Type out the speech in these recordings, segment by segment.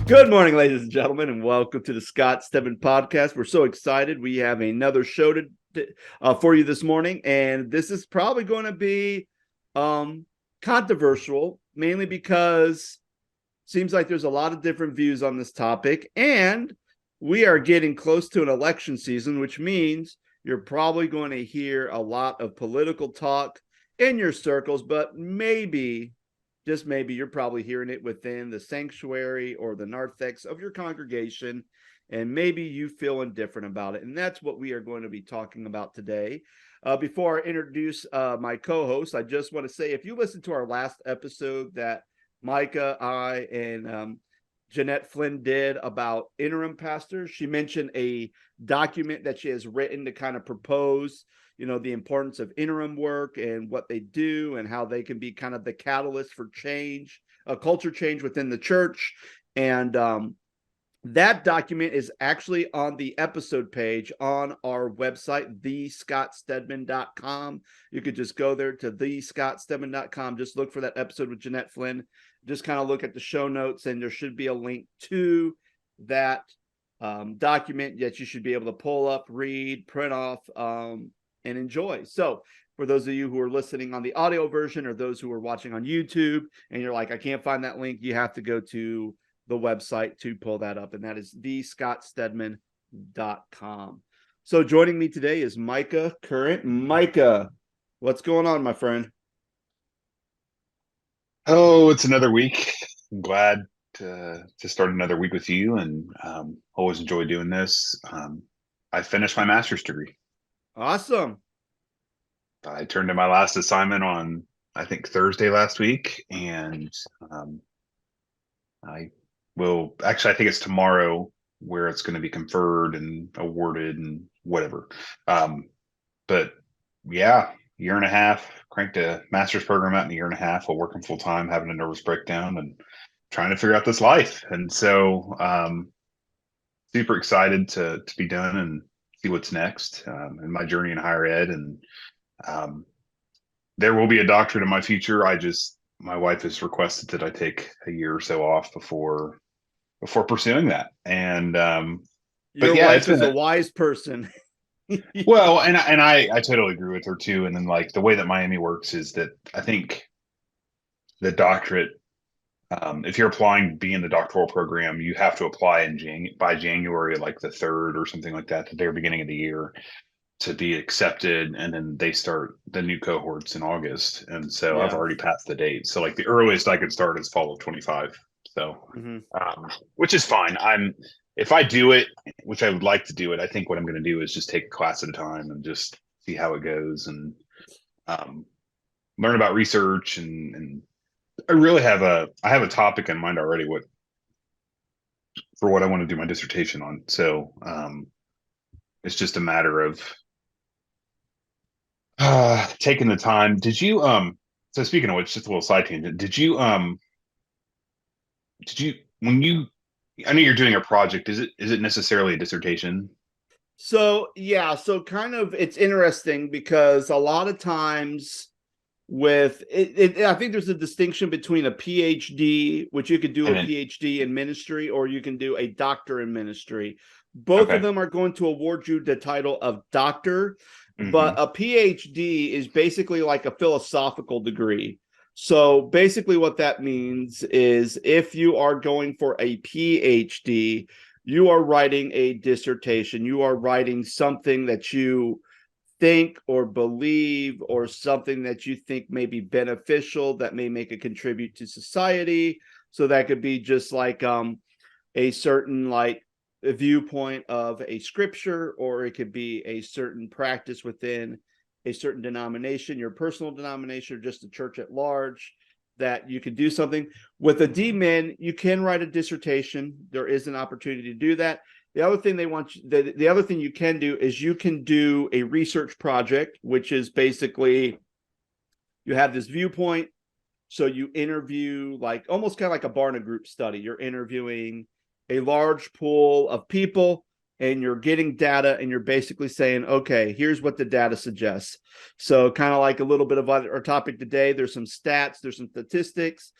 Good morning, ladies and gentlemen, and welcome to the Stedman podcast. We're so excited. We have another show for you this morning, and this is probably going to be controversial, mainly because it seems like there's a lot of different views on this topic, and we are getting close to an election season, which means you're probably going to hear a lot of political talk in your circles, but maybe, just maybe, you're probably hearing it within the sanctuary or the narthex of your congregation, and maybe you feel indifferent about it. And that's what we are going to be talking about today. Before I introduce my co-host, I just want to say, if you listened to our last episode that Micah, I, and Jeanette Flynn did about interim pastors, she mentioned a document that she has written to kind of propose the importance of interim work and what they do and how they can be kind of the catalyst for change, a culture change within the church. And that document is actually on the episode page on our website, thescottstedman.com. You could just go there to thescottstedman.com. Just look for that episode with Jeanette Flynn. Just kind of look at the show notes, and there should be a link to that document that you should be able to pull up, read, print off, and enjoy. So for those of you who are listening on the audio version or those who are watching on YouTube and you're like, I can't find that link, you have to go to the website to pull that up, and that is thescottstedman.com. So joining me today is Micah Current. Micah, what's going on, my friend? Oh, it's another week. I'm glad to start another week with you, and always enjoy doing this. I finished my master's degree. Awesome. I turned in my last assignment on, I think, Thursday last week, and I I think it's tomorrow where it's going to be conferred and awarded and whatever. But yeah, year and a half, cranked a master's program out in a year and a half while working full time, having a nervous breakdown and trying to figure out this life. And so super excited to be done and see what's next in my journey in higher ed. And there will be a doctorate in my future. My wife has requested that I take a year or so off before pursuing that. And Your wife is a wise person. Well, and I totally agree with her too. And then, like, the way that Miami works is that I think the doctorate, if you're applying to be in the doctoral program, you have to apply by January, like the 3rd or something like that, the very beginning of the year, to be accepted. And then they start the new cohorts in August. And so I've already passed the date. So like the earliest I could start is fall of 25. So, which is fine. If I do it, which I would like to do it, I think what I'm going to do is just take a class at a time and just see how it goes and learn about research. And I really have a topic in mind already for what I want to do my dissertation on. So it's just a matter of taking the time. Did you so speaking of which, just a little side tangent, did you when you I know you're doing a project, is it necessarily a dissertation? So kind of, it's interesting because a lot of times with it, I think there's a distinction between a PhD, which you could do a PhD in ministry, or you can do a doctor in ministry. Both of them are going to award you the title of doctor, but a PhD is basically like a philosophical degree. So basically what that means is if you are going for a PhD, you are writing a dissertation. You are writing something that you think or believe, or something that you think may be beneficial, that may make a contribute to society. So that could be just like a certain a viewpoint of a scripture, or it could be a certain practice within a certain denomination, your personal denomination, or just the church at large, that you could do something. With a DMin, you can write a dissertation. There is an opportunity to do that. The other thing the other thing you can do is you can do a research project, which is basically you have this viewpoint. So you interview, like almost kind of like a Barna Group study. You're interviewing a large pool of people, and you're getting data, and you're basically saying, okay, here's what the data suggests. So kind of like a little bit of our topic today, there's some stats, there's some statistics.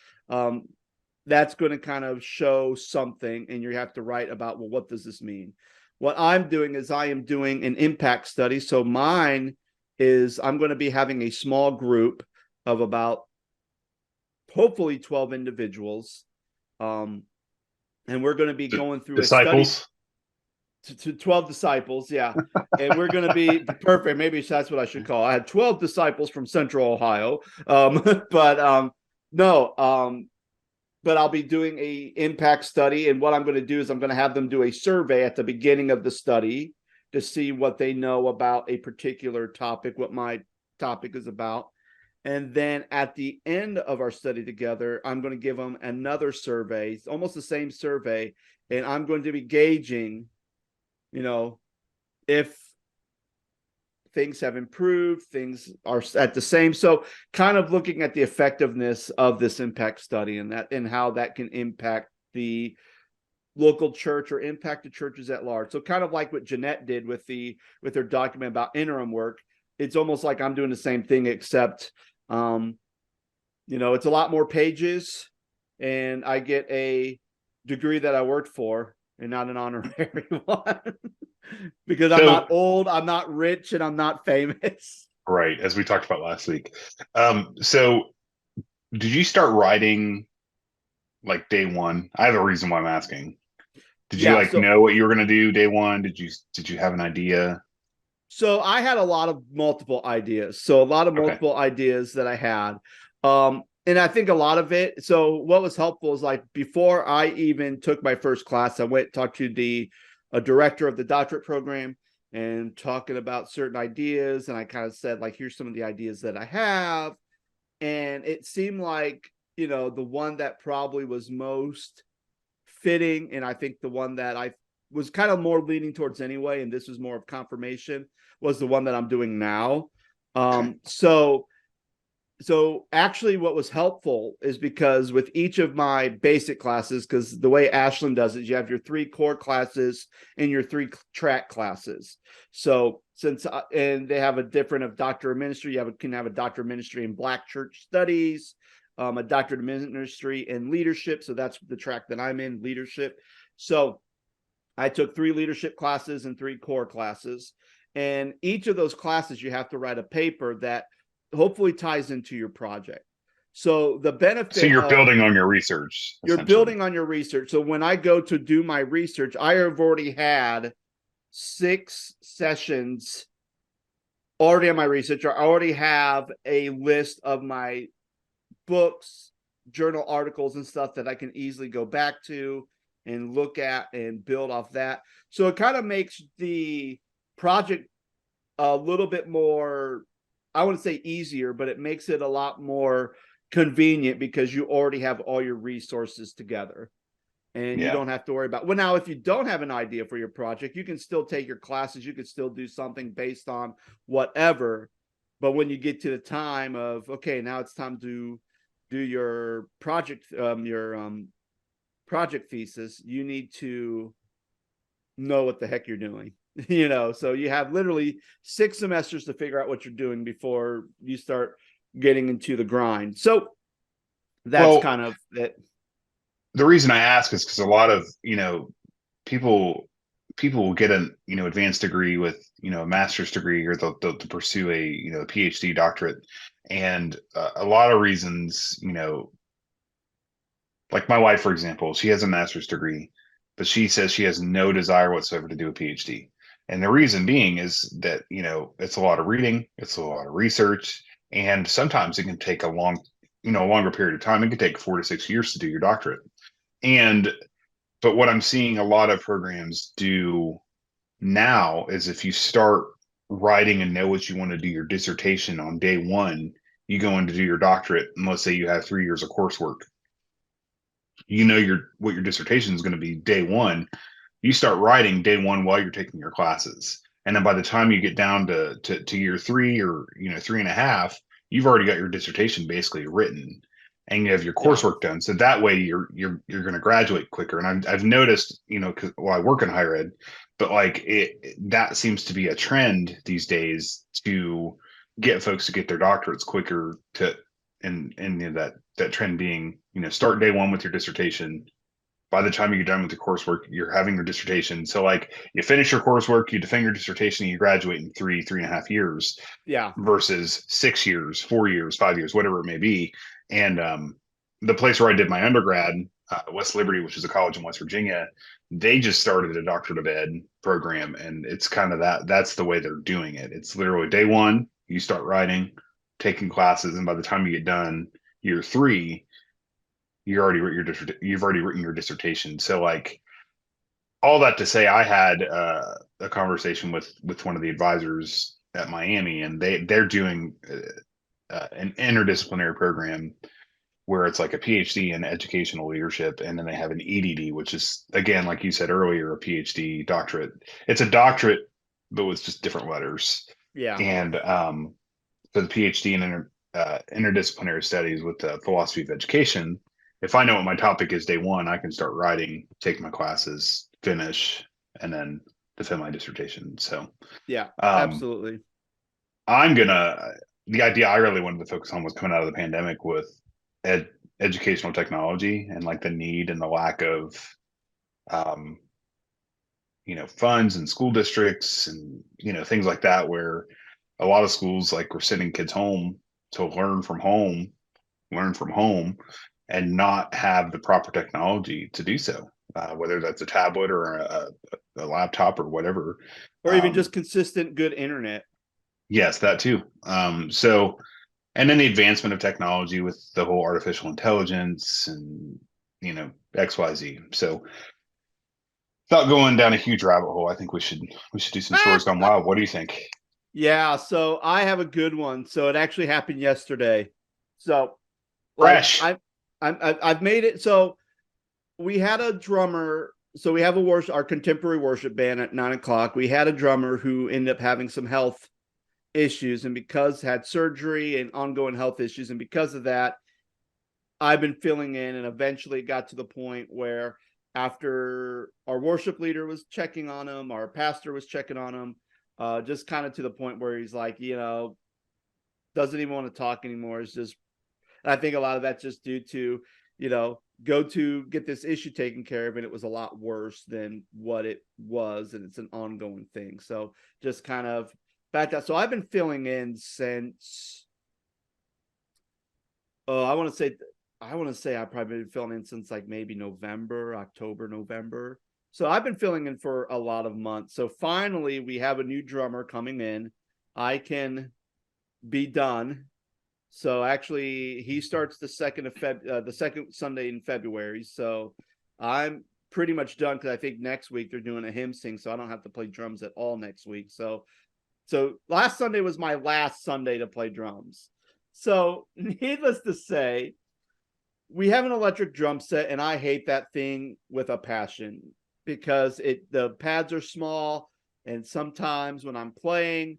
that's going to kind of show something, and you have to write about, well, what does this mean? What I'm doing is I am doing an impact study. So mine is I'm going to be having a small group of about hopefully 12 individuals. And we're going to be going through a study Disciples. to 12 disciples. Yeah. And we're going to be perfect. Maybe that's what I should call. I had 12 disciples from Central Ohio. But no, but I'll be doing a impact study. And what I'm going to do is I'm going to have them do a survey at the beginning of the study to see what they know about a particular topic, what my topic is about. And then at the end of our study together, I'm going to give them another survey, it's almost the same survey. And I'm going to be gauging, if things have improved, things are at the same. So kind of looking at the effectiveness of this impact study and how that can impact the local church or impact the churches at large. So kind of like what Jeanette did with her document about interim work. It's almost like I'm doing the same thing, except it's a lot more pages, and I get a degree that I worked for and not an honorary one. Because I'm not old, I'm not rich, and I'm not famous. Right, as we talked about last week. So did you start writing like day one? I have a reason why I'm asking. Did you know what you were going to do day one? Did you have an idea? So I had a lot of multiple ideas. So a lot of multiple ideas that I had. And I think a lot of it. So what was helpful is, like, before I even took my first class, I went and talked to the director of the doctorate program and talking about certain ideas. And I kind of said, like, here's some of the ideas that I have. And it seemed like, the one that probably was most fitting, and I think the one that I was kind of more leaning towards anyway, and this was more of confirmation, was the one that I'm doing now. So actually what was helpful is, because with each of my basic classes, because the way Ashland does it, you have your 3 core classes and your 3 track classes. So and they have a different of doctor of ministry. Can have a doctor of ministry in Black church studies, a doctorate of ministry in leadership. So that's the track that I'm in, leadership. So I took 3 leadership classes and 3 core classes. And each of those classes, you have to write a paper that hopefully ties into your project. So the benefit. So you're building on your research. You're building on your research. So when I go to do my research, I have already had 6 sessions already on my research. I already have a list of my books, journal articles, and stuff that I can easily go back to and look at and build off that. So it kind of makes the project a little bit more, I wouldn't say easier, but it makes it a lot more convenient, because you already have all your resources together and you don't have to worry about. Well, now, if you don't have an idea for your project, you can still take your classes. You can still do something based on whatever. But when you get to the time of, okay, now it's time to do your project, project thesis, you need to know what the heck you're doing. So you have literally 6 semesters to figure out what you're doing before you start getting into the grind. So that's kind of it. The reason I ask is because a lot of, people will get an, advanced degree with, a master's degree, or they'll pursue a, PhD doctorate. And a lot of reasons, like my wife, for example, she has a master's degree, but she says she has no desire whatsoever to do a PhD. And the reason being is that, it's a lot of reading, it's a lot of research, and sometimes it can take a longer period of time. It can take 4 to 6 years to do your doctorate. But what I'm seeing a lot of programs do now is, if you start writing and know what you want to do your dissertation on day one, you go in to do your doctorate, and let's say you have 3 years of coursework. What your dissertation is going to be day one. You start writing day one while you're taking your classes. And then by the time you get down to year 3, or 3.5, you've already got your dissertation basically written, and you have your coursework done. So that way you're going to graduate quicker. And I've noticed, because I work in higher ed, but that seems to be a trend these days, to get folks to get their doctorates quicker and you know, that trend being, you know, start day one with your dissertation. By the time you get done with the coursework, you're having your dissertation. So like you finish your coursework, you defend your dissertation, and you graduate in 3.5 years Yeah. versus 6 years, 4 years, 5 years, whatever it may be. And the place where I did my undergrad, West Liberty, which is a college in West Virginia, they just started a doctorate of ed program, and it's kind of that's the way they're doing it. It's literally day one, you start writing, taking classes, and by the time you get done, year three, you've already written your dissertation. So like all that to say, I had a conversation with one of the advisors at Miami, and they're doing an interdisciplinary program where it's like a PhD in educational leadership, and then they have an EDD, which is, again, like you said earlier, a PhD doctorate. It's a doctorate, but with just different letters. Yeah. And for the PhD in interdisciplinary studies with the philosophy of education, if I know what my topic is day one, I can start writing, take my classes, finish, and then defend my dissertation. So Yeah, um, absolutely. the idea I really wanted to focus on was coming out of the pandemic with educational technology and like the need and the lack of, um, you know, funds and school districts and, you know, things like that, where a lot of schools like were sending kids home to learn from home and not have the proper technology to do so, whether that's a tablet or a laptop or whatever. Or even just consistent good internet. Yes, that too. So, and then the advancement of technology with the whole artificial intelligence and, you know, XYZ. So, without going down a huge rabbit hole, I think we should do some stories gone wild. What do you think? Yeah, so I have a good one. So it actually happened yesterday. So Fresh. I've made it. So we had a drummer. So we have our contemporary worship band at 9:00. We had a drummer who ended up having some health issues, and because had surgery and ongoing health issues, and because of that, I've been filling in, and eventually it got to the point where after our worship leader was checking on him, our pastor was checking on him, just kind of to the point where he's like, you know, doesn't even want to talk anymore. It's just, I think a lot of that's just due to, you know, go to get this issue taken care of, and it was a lot worse than what it was, and it's an ongoing thing. So just kind of back that. So I've been filling in since, I want to say I've probably been filling in since like maybe October, November. So I've been filling in for a lot of months. So finally we have a new drummer coming in. I can be done. So actually he starts the second Sunday in February. So I'm pretty much done, because I think next week they're doing a hymn sing, so I don't have to play drums at all next week. So last Sunday was my last Sunday to play drums. So needless to say, we have an electric drum set, and I hate that thing with a passion, because the pads are small, and sometimes when I'm playing,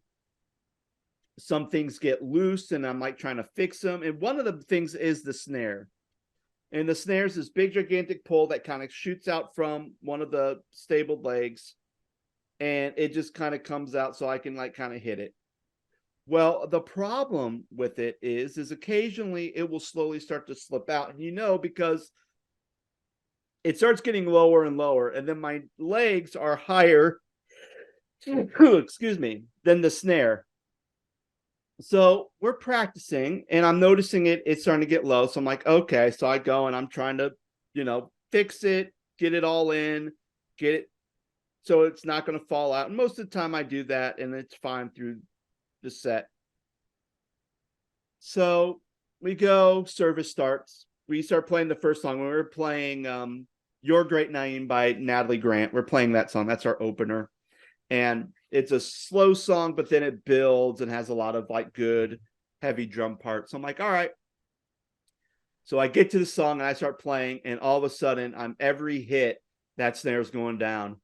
some things get loose and I'm like trying to fix them. And one of the things is the snare. And the snare is this big gigantic pole that kind of shoots out from one of the stabled legs, and it just kind of comes out so I can like kind of hit it. Well, the problem with it is occasionally it will slowly start to slip out. And, you know, because it starts getting lower and lower, and then my legs are higher, excuse me, than the snare. So we're practicing, and I'm noticing it's starting to get low. So I'm like, okay. So I go and I'm trying to, you know, fix it, get it all in, get it so it's not going to fall out. And most of the time I do that, and it's fine through the set. So we go, service starts. We start playing the first song. When we were playing Your Great Name by Natalie Grant, we're playing that song. That's our opener. And it's a slow song, but then it builds and has a lot of like good heavy drum parts. So I'm like, all right. So I get to the song and I start playing, and all of a sudden every hit, that snare's going down.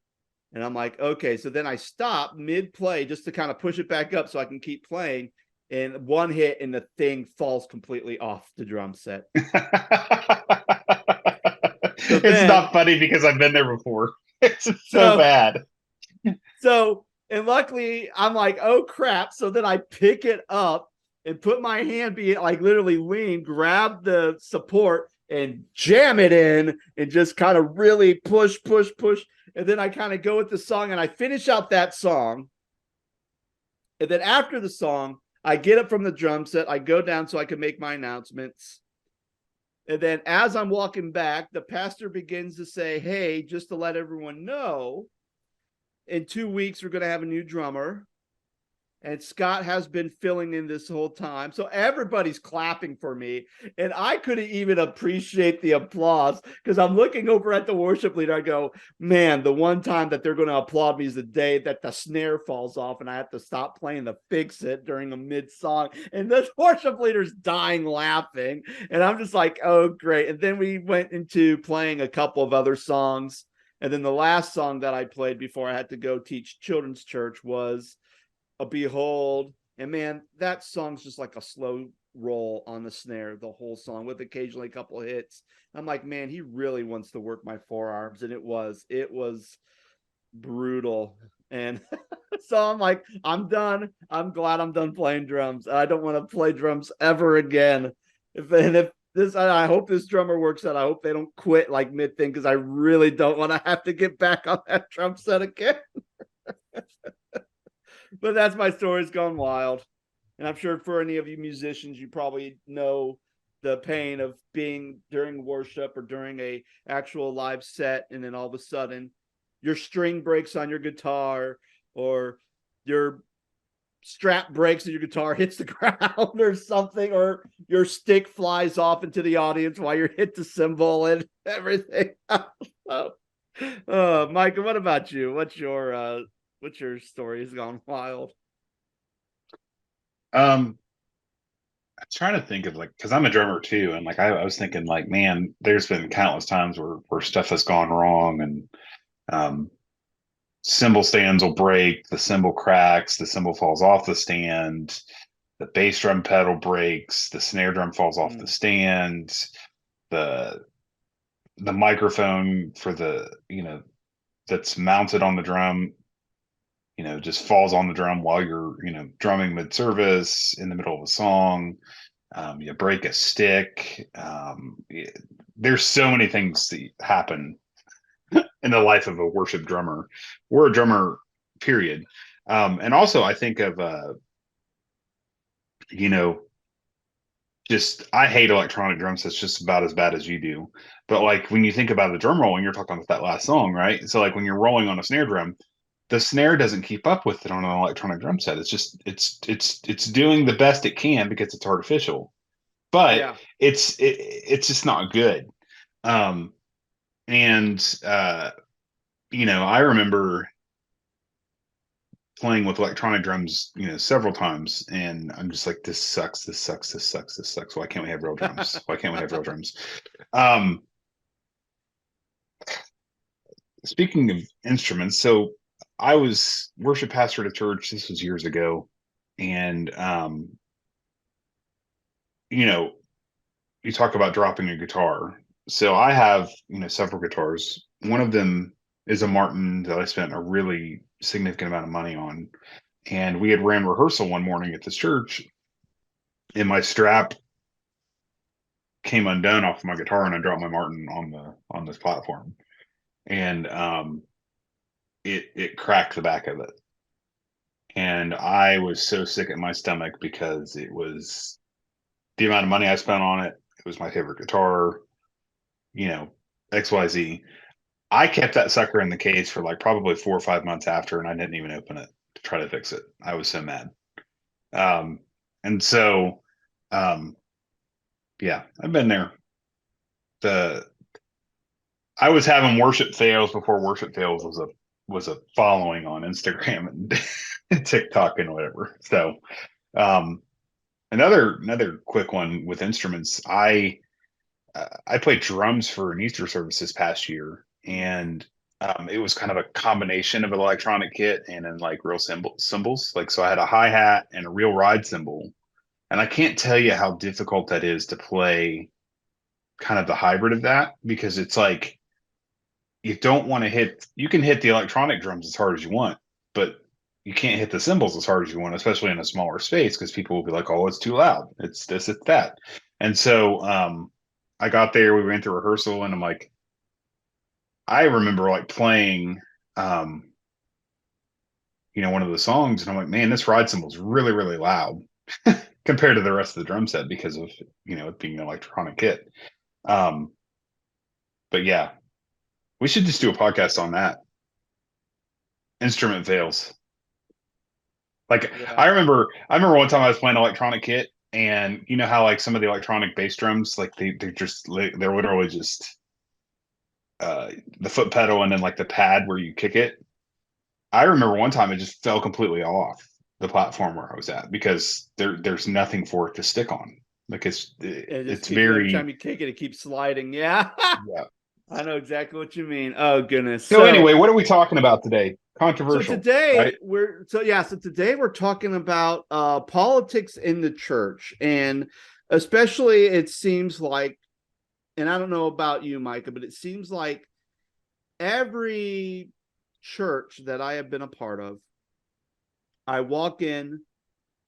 And I'm like, okay. So then I stop mid play just to kind of push it back up so I can keep playing. And one hit and the thing falls completely off the drum set. It's not funny because I've been there before. It's so bad. So, and luckily I'm like, oh crap. So then I pick it up and put my hand, be like literally lean, grab the support and jam it in and just kind of really push, push, push. And then I kind of go with the song and I finish out that song. And then after the song, I get up from the drum set, I go down so I can make my announcements. And then as I'm walking back, the pastor begins to say, hey, just to let everyone know, in 2 weeks, we're going to have a new drummer. And Scott has been filling in this whole time. So everybody's clapping for me. And I couldn't even appreciate the applause because I'm looking over at the worship leader. I go, man, the one time that they're going to applaud me is the day that the snare falls off and I have to stop playing to fix it during a mid-song. And the worship leader's dying laughing. And I'm just like, oh, great. And then we went into playing a couple of other songs. And then the last song that I played before I had to go teach children's church was a Behold. And man, that song's just like a slow roll on the snare the whole song with occasionally a couple of hits. I'm like, man, he really wants to work my forearms. And it was brutal. And so I'm like, I'm done. I'm glad I'm done playing drums. I don't want to play drums ever again. If this, I hope this drummer works out. I hope they don't quit like mid thing because I really don't want to have to get back on that drum set again. But that's my story's gone wild. And I'm sure for any of you musicians, you probably know the pain of being during worship or during a actual live set. And then all of a sudden your string breaks on your guitar or your strap breaks and your guitar hits the ground or something, or your stick flies off into the audience while you're hit the cymbal and everything. Micah, what about you? What's your story has gone wild? I'm trying to think of like, because I'm a drummer too, and like I was thinking like, man, there's been countless times where stuff has gone wrong, and um, cymbal stands will break, the cymbal cracks, the cymbal falls off the stand, the bass drum pedal breaks, the snare drum falls off the stand, the microphone for the that's mounted on the drum just falls on the drum while you're drumming mid-service in the middle of a song. You break a stick. There's so many things that happen in the life of a worship drummer. We're a drummer, period. And also I think of you know just I hate electronic drum sets just about as bad as you do. But like when you think about the drum rolling, you're talking about that last song, right? So like when you're rolling on a snare drum, the snare doesn't keep up with it on an electronic drum set. It's just it's doing the best it can because it's artificial, but Yeah. it's just not good. Um, and I remember playing with electronic drums, several times, and I'm just like, this sucks, this sucks, this sucks, this sucks. Why can't we have real drums? Why can't we have real drums? Um, Speaking of instruments, so I was worship pastor at a church. This was years ago, and you know, you talk about dropping a guitar. So I have several guitars. One of them is a Martin that I spent a really significant amount of money on, and we had ran rehearsal one morning at this church, and my strap came undone off my guitar, and I dropped my Martin on this platform, and it cracked the back of it. And I was so sick at my stomach because it was the amount of money I spent on it. It was my favorite guitar, XYZ. I kept that sucker in the case for like probably 4 or 5 months after, and I didn't even open it to try to fix it. I was so mad. And so, yeah, I've been there. The I was having worship fails before worship fails was a following on Instagram and TikTok and whatever. So, um, another quick one with instruments. I played drums for an Easter service this past year, and it was kind of a combination of an electronic kit and then like real cymbals. Like, so I had a hi hat and a real ride cymbal, and I can't tell you how difficult that is to play kind of the hybrid of that because it's like you don't want to hit. You can hit the electronic drums as hard as you want, but you can't hit the cymbals as hard as you want, especially in a smaller space, because people will be like, "Oh, it's too loud. It's this, it's that." And so I got there, we went to rehearsal, and I'm like, I remember like playing um, one of the songs, and I'm like, man, this ride cymbal is really, really loud compared to the rest of the drum set because of it being an electronic kit. Um, but yeah, we should just do a podcast on that. Instrument fails. Like Yeah. I remember one time I was playing electronic kit, and you know how like some of the electronic bass drums, like they're literally just uh the foot pedal and then like the pad where you kick it. I remember one time it just fell completely off the platform where I was at because there's nothing for it to stick on. Like It just it's keep every very time you kick it, it keeps sliding. Yeah. yeah. I know exactly what you mean. Oh goodness. So anyway, what are we talking about today? Controversial, right? So today we're talking about politics in the church, and especially it seems like, and I don't know about you, Micah, but it seems like every church that I have been a part of, I walk in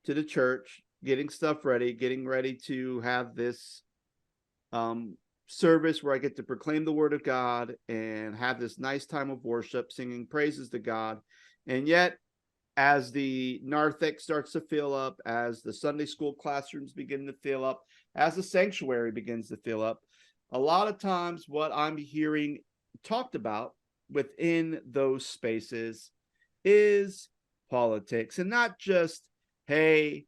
to the church, getting ready to have this um, service where I get to proclaim the word of God and have this nice time of worship, singing praises to God. And yet, as the narthex starts to fill up, as the Sunday school classrooms begin to fill up, as the sanctuary begins to fill up, a lot of times what I'm hearing talked about within those spaces is politics, and not just, hey,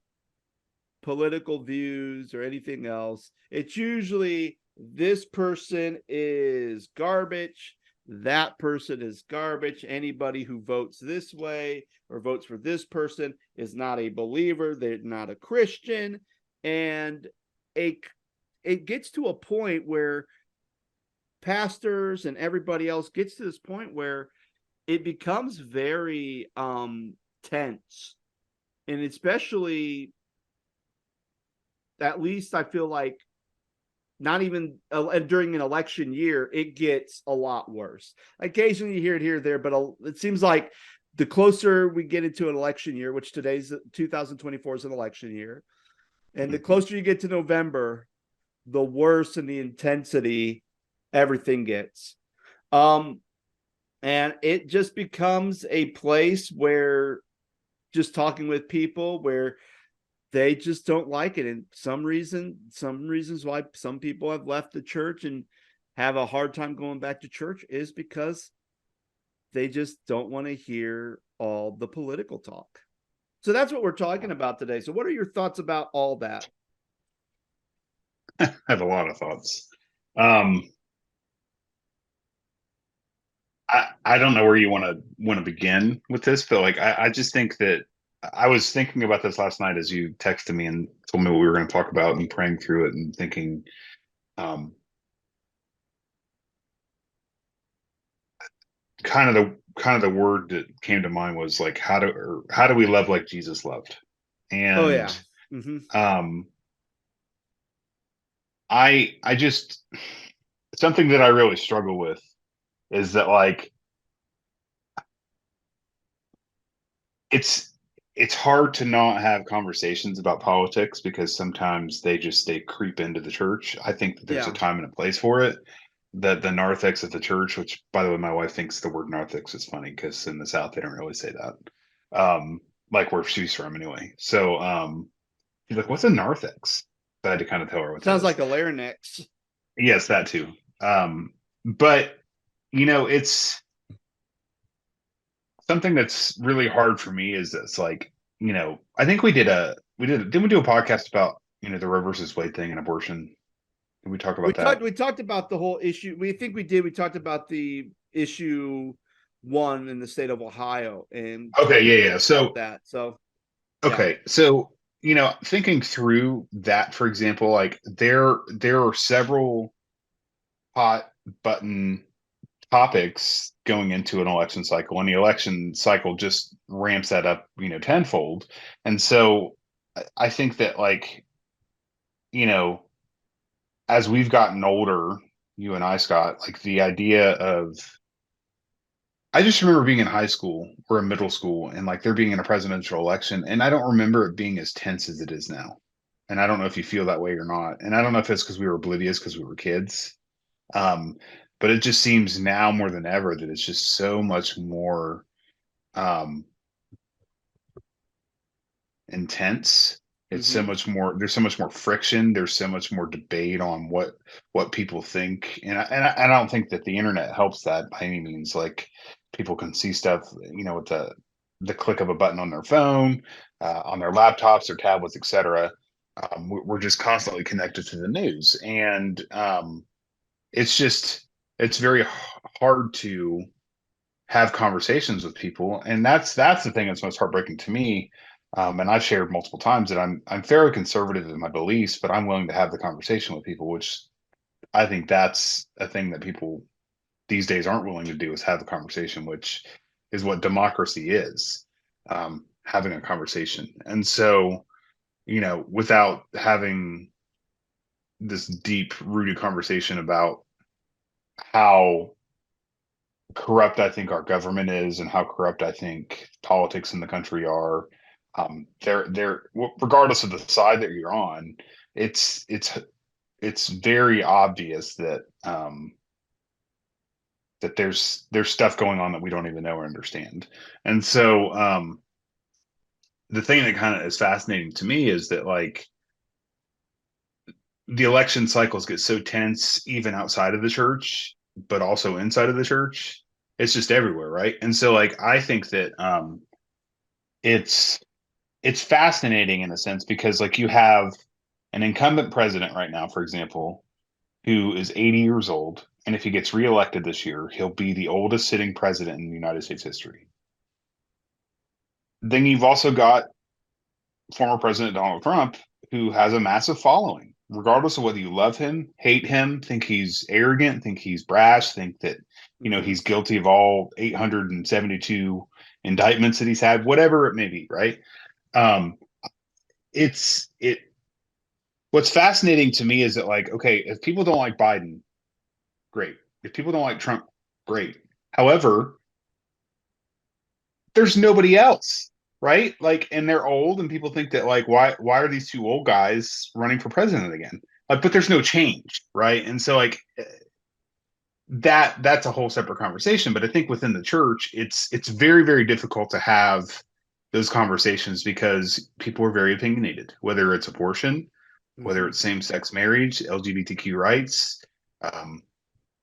political views or anything else. It's usually this person is garbage, that person is garbage. Anybody who votes this way or votes for this person is not a believer, they're not a Christian. And a it gets to a point where pastors and everybody else gets to this point where it becomes very tense. And especially, at least I feel like, not even during an election year, it gets a lot worse. Occasionally you hear it here or there, but it seems like the closer we get into an election year, which today's 2024 is an election year, and the Mhm. closer you get to November, the worse in the intensity everything gets. Um, and it just becomes a place where, just talking with people, where they just don't like it. And some reasons why some people have left the church and have a hard time going back to church is because they just don't want to hear all the political talk. So that's what we're talking about today. So what are your thoughts about all that? I have a lot of thoughts. Um, I don't know where you want to begin with this, but like I just think that I was thinking about this last night as you texted me and told me what we were going to talk about and praying through it and thinking um, kind of the word that came to mind was like how do we love like Jesus loved? Oh And yeah. Mm-hmm. um, I just something that I really struggle with is that like it's it's hard to not have conversations about politics because sometimes they creep into the church. I think that there's a Yeah. time and a place for it. That the narthex of the church, which by the way, my wife thinks the word narthex is funny because in the South they don't really say that. Like where she's from anyway. So she's like, "What's a narthex?" So I had to kind of tell her what that Sounds is. like a larynx. Yes, that too. But it's something that's really hard for me is this like I think didn't we do a podcast about the Roe versus Wade thing and abortion? Did we talk We about that? talked about the whole issue. We think we did. We talked about the issue one in the state of Ohio and Okay, talked a yeah, little yeah. bit about So that. So yeah. okay, so thinking through that, for example, like there are several hot button topics going into an election cycle, and the election cycle just ramps that up tenfold. And so I think that like you know as we've gotten older, you and I, Scott, like the idea of I just remember being in high school or in middle school and like there being in a presidential election, and I don't remember it being as tense as it is now. And I don't know if you feel that way or not. And I don't know if it's because we were oblivious because we were kids. Um, but it just seems now more than ever that it's just so much more um, intense. It's so Mm-hmm. much more. There's so much more friction. There's so much more debate on what people think, and I don't think that the internet helps that by any means. Like people can see stuff, with the click of a button on their phone, on their laptops, their tablets, etc. We're just constantly connected to the news, and it's just it's very hard to have conversations with people, and that's the thing that's most heartbreaking to me. And I've shared multiple times that I'm fairly conservative in my beliefs, but I'm willing to have the conversation with people, which I think that's a thing that people these days aren't willing to do, is have a conversation, which is what democracy is, having a conversation. And so, without having this deep rooted conversation about how corrupt I think our government is and how corrupt I think politics in the country are. Regardless of the side that you're on, it's very obvious that there's stuff going on that we don't even know or understand. And so the thing that kind of is fascinating to me is that like the election cycles get so tense even outside of the church, but also inside of the church. It's just everywhere, right? And so like I think that it's it's fascinating in a sense because like you have an incumbent president right now, for example, who is 80 years old, and if he gets reelected this year, he'll be the oldest sitting president in United States history. Then you've also got former President Donald Trump, who has a massive following, regardless of whether you love him, hate him, think he's arrogant, think he's brash, think that Mm-hmm. he's guilty of all 872 indictments that he's had, whatever it may be, right? Um, it's it. What's fascinating to me is that like, okay, if people don't like Biden, great. If people don't like Trump, great. However, there's nobody else, right? Like, and they're old, and people think that like, why are these two old guys running for president again? Like, but there's no change, right? And so like that's a whole separate conversation. But I think within the church, it's very very difficult to have those conversations because people are very opinionated, whether it's abortion, whether Mm-hmm. it's same sex marriage, LGBTQ rights, um,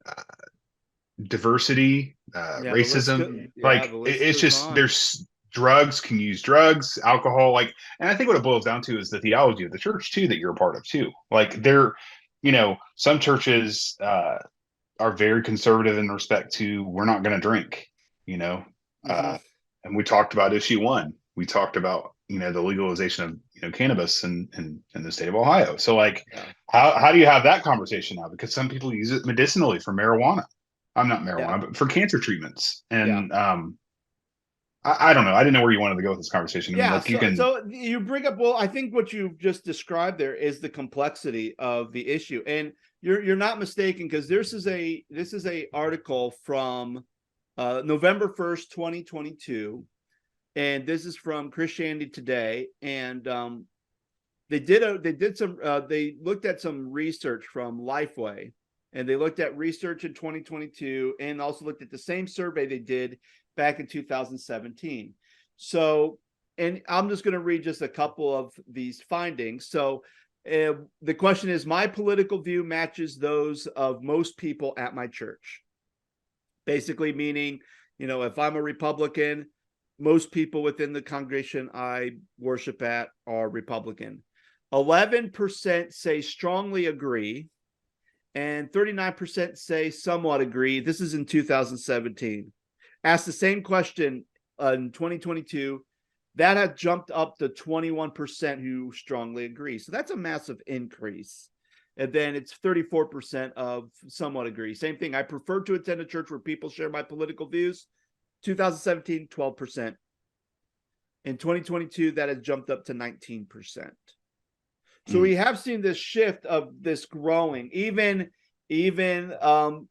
uh, diversity, Yeah, the list go racism. yeah, Like the list it's goes just on. there's drugs, can use drugs, alcohol, like, and I think what it boils down to is the theology of the church too that you're a part of too. Like some churches are very conservative in respect to we're not going to drink, you know, Mm-hmm. uh, and we talked about issue one. We talked about the legalization of cannabis in the state of Ohio. So like, Yeah. how do you have that conversation now? Because some people use it medicinally for marijuana. I'm not Yeah. marijuana, but for cancer treatments. Yeah. And I don't know. I didn't know where you wanted to go with this conversation. I mean, Yeah, like you so can. so you bring up, well, I think what you just described there is the complexity of the issue, and you're not mistaken, because this is a article from November 1st, 2022, and this is from Christianity Today, and they looked at some research from Lifeway, and they looked at research in 2022, and also looked at the same survey they did back in 2017. So, and I'm just going to read just a couple of these findings. So the question is, my political view matches those of most people at my church. Basically meaning, if I'm a Republican, most people within the congregation I worship at are Republican. 11% say strongly agree, and 39% say somewhat agree. This is in 2017. Asked the same question in 2022. That had jumped up to 21% who strongly agree. So that's a massive increase. And then it's 34% of somewhat agree. Same thing. I prefer to attend a church where people share my political views. 2017, 12%. In 2022, that has jumped up to 19%. So Mm, we have seen this shift of this growing, even Even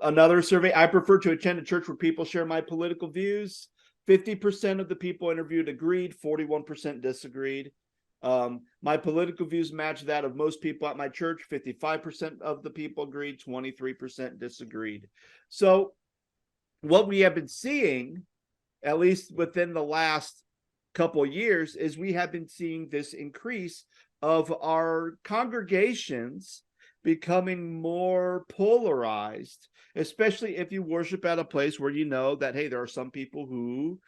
another survey, I prefer to attend a church where people share my political views. 50% of the people interviewed agreed, 41% disagreed. My political views match that of most people at my church. 55% of the people agreed, 23% disagreed. So what we have been seeing, at least within the last couple of years, is we have been seeing this increase of our congregations becoming more polarized, especially if you worship at a place where you know that, hey, there are some people who,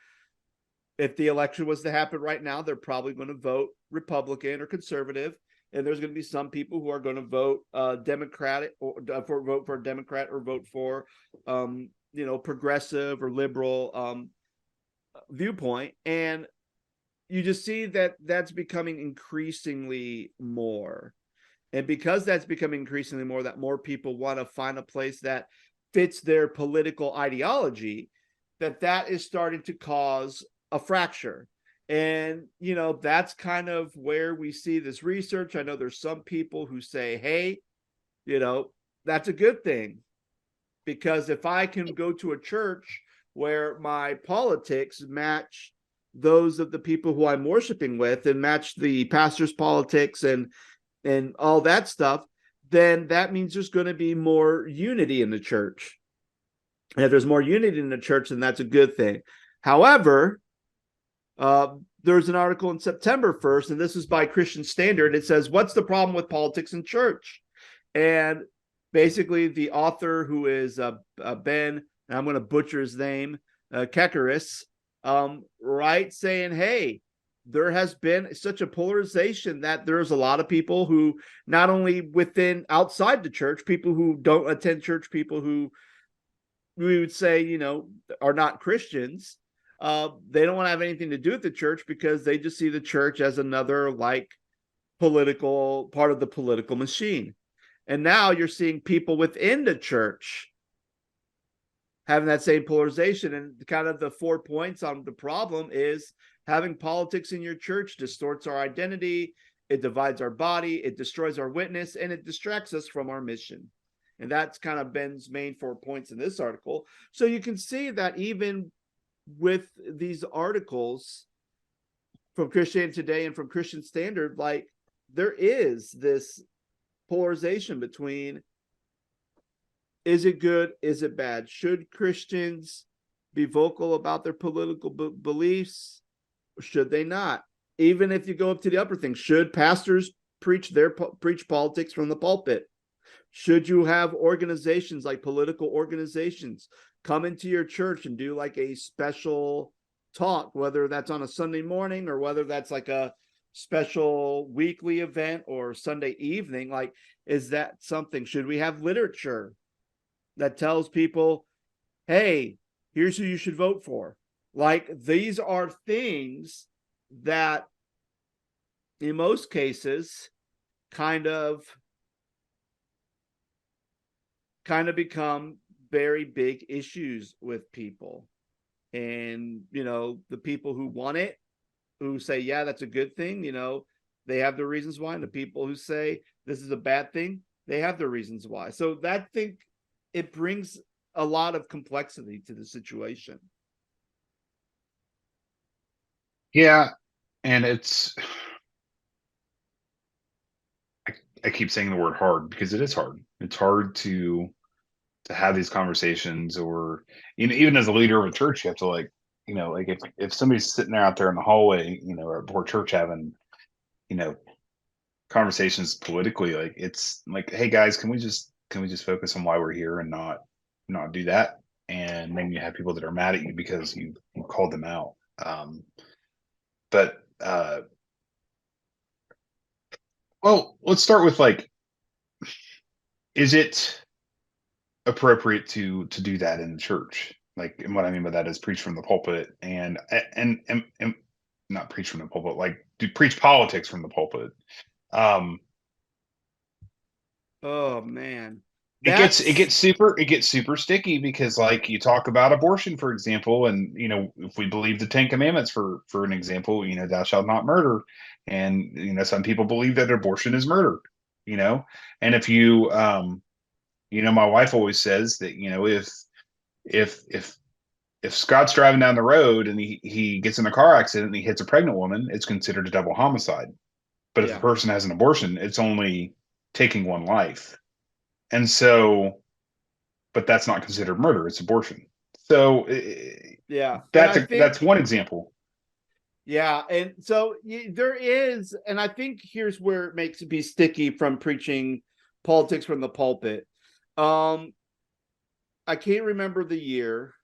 if the election was to happen right now, they're probably going to vote Republican or conservative. And there's going to be some people who are going to vote Democratic or vote for a Democrat or vote for, progressive or liberal viewpoint. And you just see that that's becoming increasingly more. And because that's becoming increasingly more, that more people want to find a place that fits their political ideology, that is starting to cause a fracture. And, that's kind of where we see this research. I know there's some people who say, hey, that's a good thing. Because if I can go to a church where my politics match those of the people who I'm worshiping with and match the pastor's politics and all that stuff, then that means there's going to be more unity in the church. And if there's more unity in the church, then that's a good thing. However, there's an article in September 1st, and this is by Christian Standard. It says, what's the problem with politics in church? And basically the author, who is Ben, and I'm going to butcher his name, Kekaris, right, saying, hey, there has been such a polarization that there's a lot of people who, not only outside the church, people who don't attend church, people who we would say, are not Christians. They don't want to have anything to do with the church because they just see the church as another political part of the political machine. And now you're seeing people within the church having that same polarization. And kind of the 4 points on the problem is having politics in your church distorts our identity, it divides our body, it destroys our witness, and it distracts us from our mission. And that's kind of Ben's main 4 points in this article. So you can see that even with these articles from Christianity Today and from Christian Standard, there is this polarization between, is it good, is it bad? Should Christians be vocal about their political beliefs, or should they not? Even if you go up to the upper thing, should pastors preach politics from the pulpit? Should you have organizations like political organizations come into your church and do a special talk, whether that's on a Sunday morning or whether that's a special weekly event or Sunday evening? Is that something? Should we have literature that tells people, hey, here's who you should vote for? These are things that in most cases kind of become very big issues with people. And, the people who want it, who say, yeah, that's a good thing, they have their reasons why. And the people who say this is a bad thing, they have their reasons why. So that thing, it brings a lot of complexity to the situation. Yeah. And I keep saying the word hard because it is hard. It's hard to have these conversations, or even as a leader of a church, you have to if somebody's sitting out there in the hallway, or church having, conversations politically, it's hey guys, can we just focus on why we're here and not do that? And then you have people that are mad at you because you called them out. But well, let's start with is it appropriate to do that in the church? And what I mean by that is preach from the pulpit and not preach from the pulpit, do preach politics from the pulpit. Oh man. It gets super sticky because you talk about abortion, for example, and if we believe the 10 Commandments for an example, thou shalt not murder, and some people believe that abortion is murder, and if you my wife always says that, if if Scott's driving down the road and he gets in a car accident and he hits a pregnant woman, it's considered a double homicide. But if a Yeah. person has an abortion, it's only taking one life. And so, but that's not considered murder, it's abortion. So Yeah. And that's I think, that's one example. yeah. And so there is, and I think here's where it makes it be sticky from preaching politics from the pulpit. Um, I can't remember the year,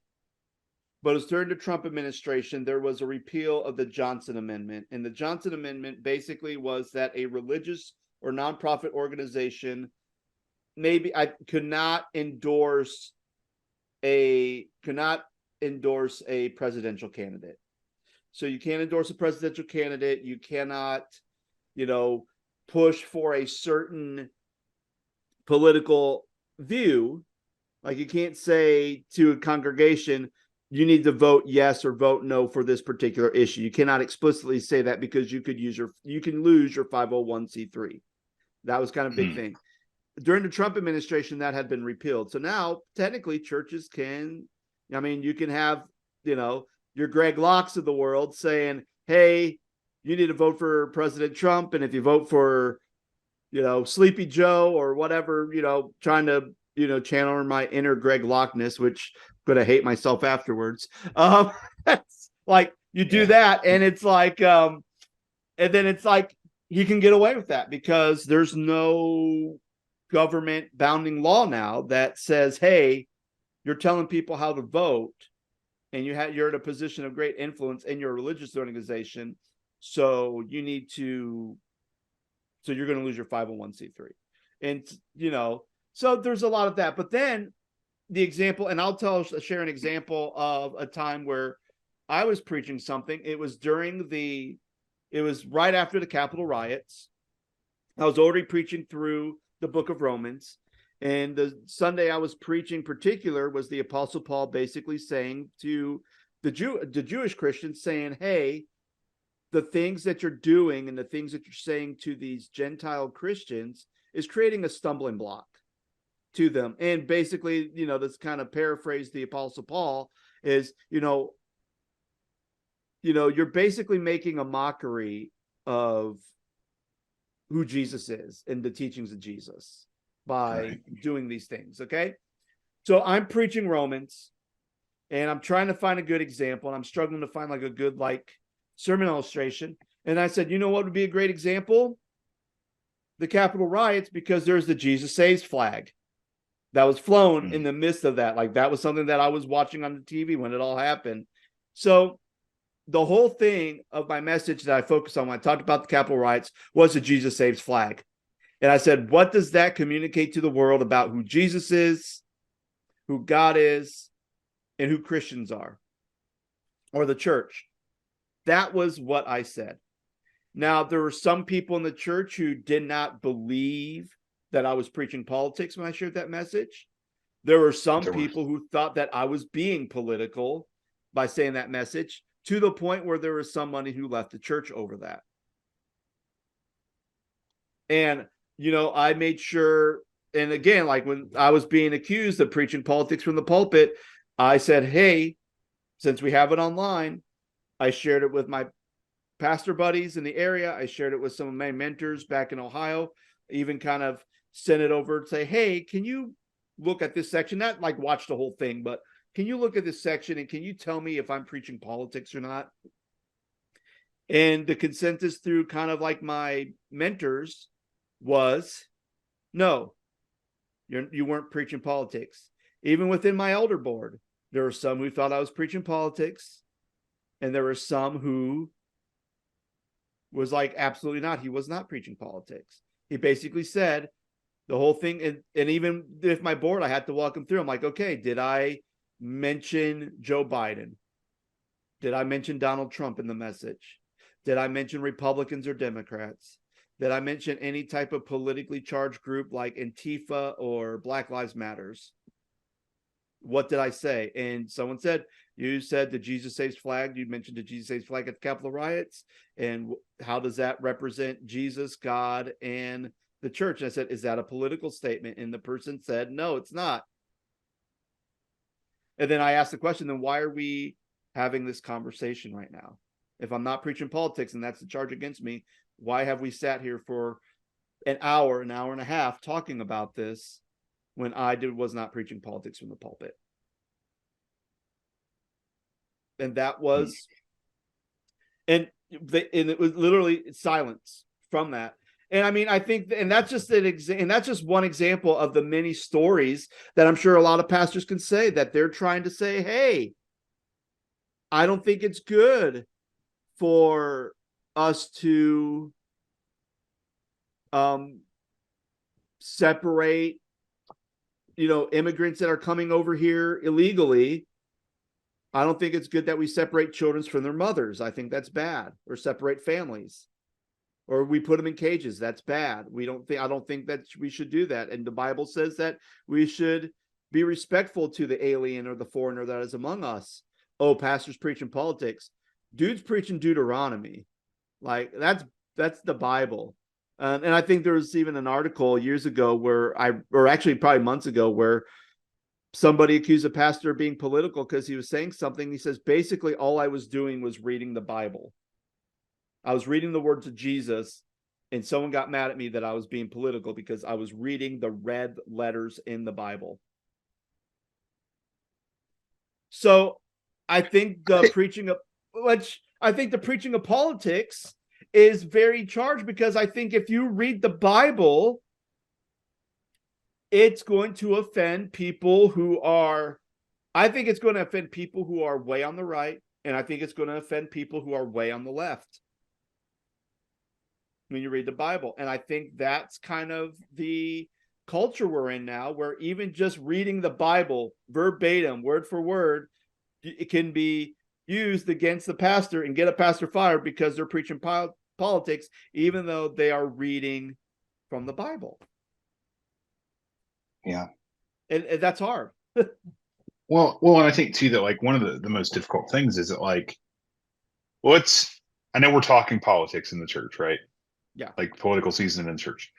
but it was during the Trump administration. There was a repeal of the Johnson Amendment. And the Johnson Amendment basically was that a religious or nonprofit organization maybe I could not endorse a presidential candidate. So you can't endorse a presidential candidate. You cannot, push for a certain political view. Like you can't say to a congregation, you need to vote yes or vote no for this particular issue. You cannot explicitly say that because you can lose your 501c3. That was kind of a big thing. During the Trump administration, that had been repealed. So now technically churches can, you can have, your Greg Locks of the world saying, hey, you need to vote for President Trump. And if you vote for, Sleepy Joe or whatever, trying to, channel my inner Greg Lockness, which I'm going to hate myself afterwards. That's like you do that. And it's like, and then it's like, he can get away with that because there's no government bounding law now that says, hey, you're telling people how to vote and you're in a position of great influence in your religious organization. So you're going to lose your 501c3. And, so there's a lot of that. But then the example, and share an example of a time where I was preaching something. It was right after the Capitol riots. I was already preaching through the book of Romans. And the Sunday I was preaching particular was the Apostle Paul basically saying to the Jewish Christians, saying, hey, the things that you're doing and the things that you're saying to these Gentile Christians is creating a stumbling block to them. And basically, this kind of paraphrase the Apostle Paul is, you're basically making a mockery of who Jesus is and the teachings of Jesus by doing these things. Okay. So I'm preaching Romans and I'm trying to find a good example. And I'm struggling to find like a good, sermon illustration. And I said, what would be a great example? The Capitol riots, because there's the Jesus Saves flag that was flown in the midst of that. Like that was something that I was watching on the TV when it all happened. So the whole thing of my message that I focused on when I talked about the Capitol riots was the Jesus Saves flag. And I said, what does that communicate to the world about who Jesus is, who God is, and who Christians are, or the church? That was what I said. Now, there were some people in the church who did not believe that I was preaching politics when I shared that message. There were some people who thought that I was being political by saying that message, to the point where there was somebody who left the church over that. And, I made sure, and again, like when I was being accused of preaching politics from the pulpit, I said, hey, since we have it online, I shared it with my pastor buddies in the area. I shared it with some of my mentors back in Ohio, even kind of sent it over and say, hey, can you look at this section? Not like watch the whole thing, but can you look at this section and can you tell me if I'm preaching politics or not? And the consensus through kind of like my mentors was, no, you weren't preaching politics. Even within my elder board, there were some who thought I was preaching politics. And there were some who was like, absolutely not. He was not preaching politics. He basically said the whole thing. And even if my board, I had to walk him through. I'm like, okay, did I mention Joe Biden? Did I mention Donald Trump in the message? Did I mention Republicans or Democrats? Did I mention any type of politically charged group like Antifa or Black Lives Matters? What did I say? And someone said, you said the Jesus Saves flag. You mentioned the Jesus Saves flag at the Capitol riots. And how does that represent Jesus, God, and the church. And I said, is that a political statement? And the person said, no, it's not. And then I asked the question, then why are we having this conversation right now? If I'm not preaching politics and that's the charge against me, why have we sat here for an hour and a half talking about this when I was not preaching politics from the pulpit? And that was, and it was literally silence from that. And I mean, I think, and that's just and that's just one example of the many stories that I'm sure a lot of pastors can say, that they're trying to say, hey, I don't think it's good for us to separate, immigrants that are coming over here illegally. I don't think it's good that we separate children from their mothers. I think that's bad. Or separate families, or we put them in cages. That's bad. I don't think that we should do that. And the Bible says that we should be respectful to the alien or the foreigner that is among us. Oh, pastor's preaching politics. Dude's preaching Deuteronomy. Like that's the Bible. And I think there was even an article years ago or actually probably months ago, where somebody accused a pastor of being political because he was saying something. He says, basically, all I was doing was reading the Bible. I was reading the words of Jesus, and someone got mad at me that I was being political because I was reading the red letters in the Bible. So I think the preaching of politics is very charged, because I think if you read the Bible, it's going to offend people who are, I think it's going to offend people who are way on the right, and I think it's going to offend people who are way on the left when you read the Bible. And I think that's kind of the culture we're in now, where even just reading the Bible verbatim, word for word, it can be used against the pastor and get a pastor fired because they're preaching politics, even though they are reading from the Bible. Yeah. And that's hard. Well, and I think too that like one of the most difficult things is that like, well, I know we're talking politics in the church, right? Yeah. Like political season in church.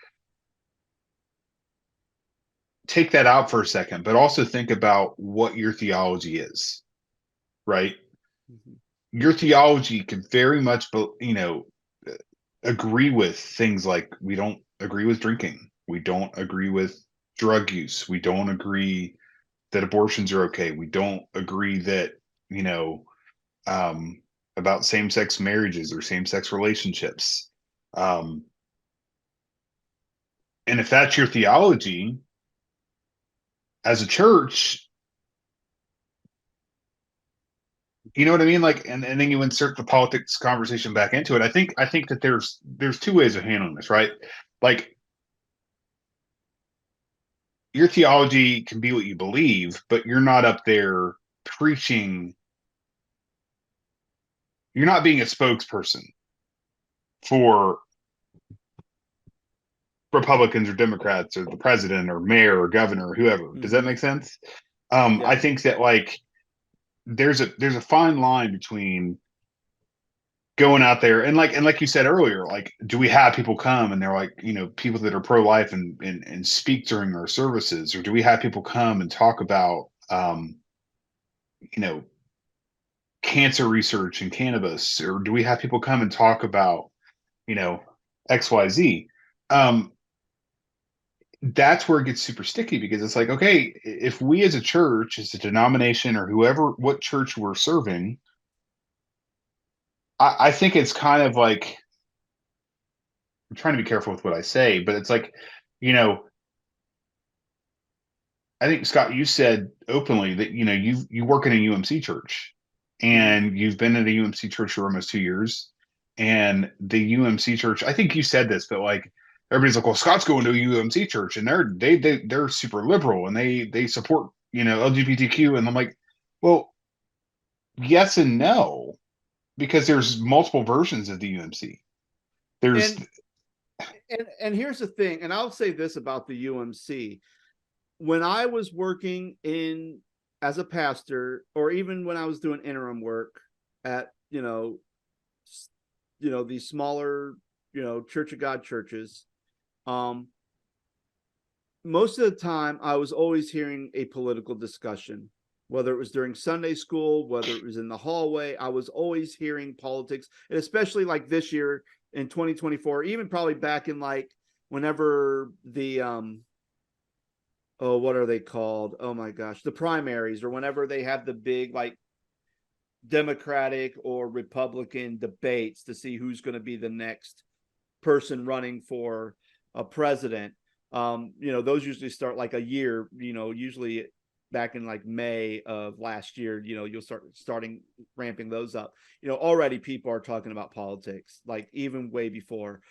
Take that out for a second, but also think about what your theology is, right? Mm-hmm. Your theology can very much, agree with things like we don't agree with drinking. We don't agree with drug use. We don't agree that abortions are okay. We don't agree that, about same-sex marriages or same-sex relationships. And if that's your theology as a church, you know what I mean? Like, and then you insert the politics conversation back into it. I think that there's two ways of handling this, right? Like, your theology can be what you believe, but you're not up there preaching. You're not being a spokesperson for Republicans or Democrats or the president or mayor or governor or whoever. Mm-hmm. Does that make sense? Yeah. I think that like there's a fine line between going out there and like you said earlier, like, do we have people come and they're like, people that are pro-life and speak during our services, or do we have people come and talk about cancer research and cannabis, or do we have people come and talk about XYZ? That's where it gets super sticky, because it's like, okay, if we as a church, as a denomination, or whoever, what church we're serving, I think it's kind of like, I'm trying to be careful with what I say, but it's like, I think, Scott, you said openly that you work in a UMC church, and you've been at a UMC church for almost 2 years, and the UMC church, I think you said this, but like everybody's like, well, Scott's going to a UMC church, and they're super liberal, and they support LGBTQ, and I'm like, well, yes and no, because there's multiple versions of the UMC. There's And here's the thing, and I'll say this about the UMC. When I was working as a pastor, or even when I was doing interim work at, these smaller, Church of God churches, Um, most of the time, I was always hearing a political discussion, whether it was during Sunday school, whether it was in the hallway. I was always hearing politics, and especially like this year in 2024, even probably back in like whenever the oh, what are they called? Oh my gosh, the primaries, or whenever they have the big like Democratic or Republican debates to see who's going to be the next person running for a president. Those usually start like a year, usually back in like May of last year, you'll starting ramping those up. Already people are talking about politics, like even way before.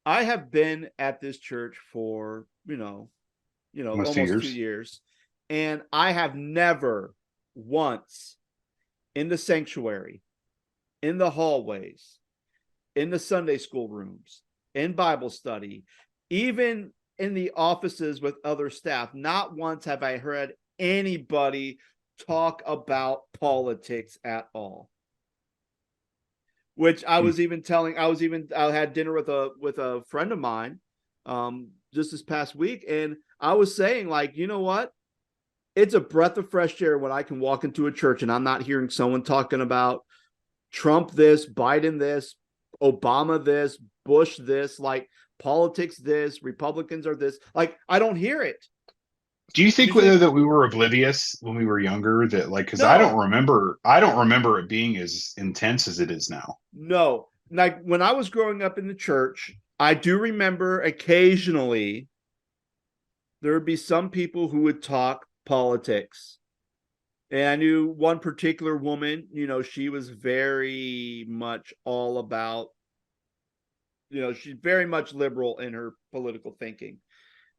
I have been at this church for, Almost two almost two years. years. And I have never once in the sanctuary, in the hallways, in the Sunday school rooms, in Bible study, even in the offices with other staff, not once have I heard anybody talk about politics at all. Which I was even telling, I had dinner with a friend of mine just this past week, and I was saying, like, you know what? It's a breath of fresh air when I can walk into a church and I'm not hearing someone talking about Trump this, Biden this, Obama this, Bush this, like politics this, Republicans are this. Like, I don't hear it. Do you think Usually, that we were oblivious when we were younger? That like, because no, I don't remember it being as intense as it is now. no. Like when I was growing up in the church, I do remember occasionally there would be some people who would talk politics. And I knew one particular woman, she was very much all about, she's very much liberal in her political thinking.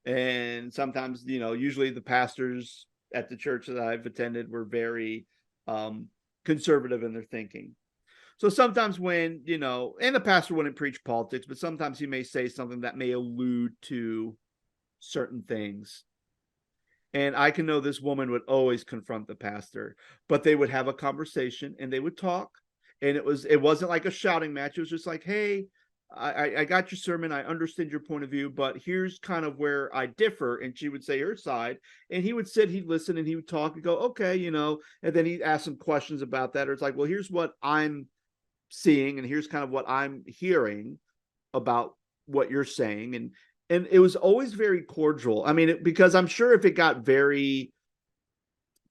And sometimes, usually the pastors at the church that I've attended were very conservative in their thinking. So sometimes when, and the pastor wouldn't preach politics, but sometimes he may say something that may allude to certain things. And I can know this woman would always confront the pastor, but they would have a conversation and they would talk. And it wasn't like a shouting match. It was just like, hey, I got your sermon. I understand your point of view, but here's kind of where I differ. And she would say her side, and he would sit, he'd listen, and he would talk and go, okay, and then he'd ask some questions about that. Or it's like, well, here's what I'm seeing, and here's kind of what I'm hearing about what you're saying. And it was always very cordial. I mean, because I'm sure if it got very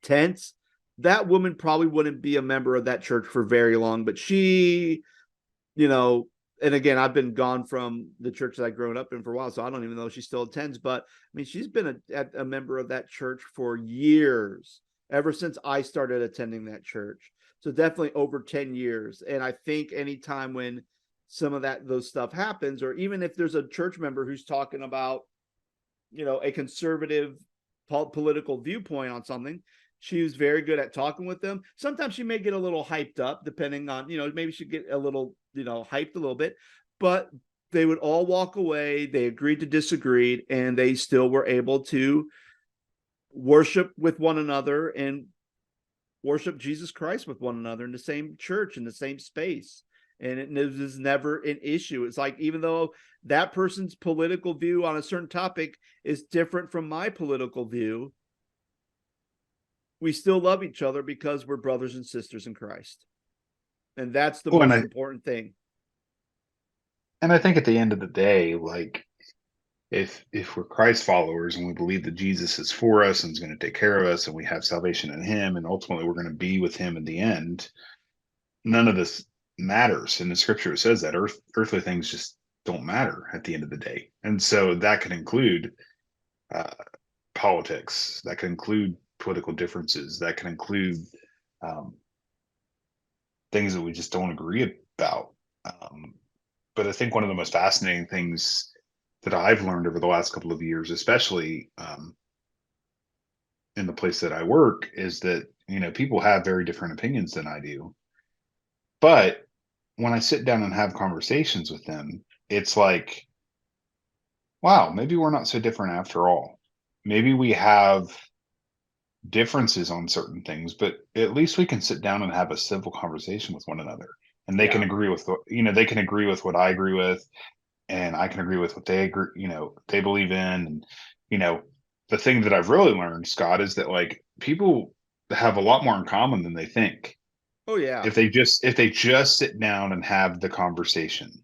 tense, that woman probably wouldn't be a member of that church for very long. But she, you know, and again, I've been gone from the church that I grew up in for a while, so I don't even know if she still attends. But I mean, she's been a member of that church for years, ever since I started attending that church. So definitely over 10 years. And I think anytime when some of those stuff happens, or even if there's a church member who's talking about, a conservative political viewpoint on something, she was very good at talking with them. Sometimes she may get a little hyped up, depending on, maybe she get a little, hyped a little bit, but they would all walk away. They agreed to disagree, and they still were able to worship with one another and worship Jesus Christ with one another in the same church, in the same space. And it was never an issue. It's like, even though that person's political view on a certain topic is different from my political view, we still love each other because we're brothers and sisters in Christ. And that's the Well, most important thing. and I think at the end of the day, like if we're Christ followers and we believe that Jesus is for us and is going to take care of us and we have salvation in him and ultimately we're going to be with him in the end, none of this matters. In the scripture it says that earthly things just don't matter at the end of the day. And so that could include uh, politics, that could include political differences, that can include um, things that we just don't agree about. But I think one of the most fascinating things that I've learned over the last couple of years, especially in the place that I work, is that people have very different opinions than I do. But when I sit down and have conversations with them, it's like, wow, maybe we're not so different after all. Maybe we have differences on certain things, but at least we can sit down and have a civil conversation with one another. And they can Yeah. agree with they can agree with what I agree with. and I can agree with what they agree, they believe in. And, the thing that I've really learned, Scott, is that like people have a lot more in common than they think Oh yeah. if they just sit down and have the conversation.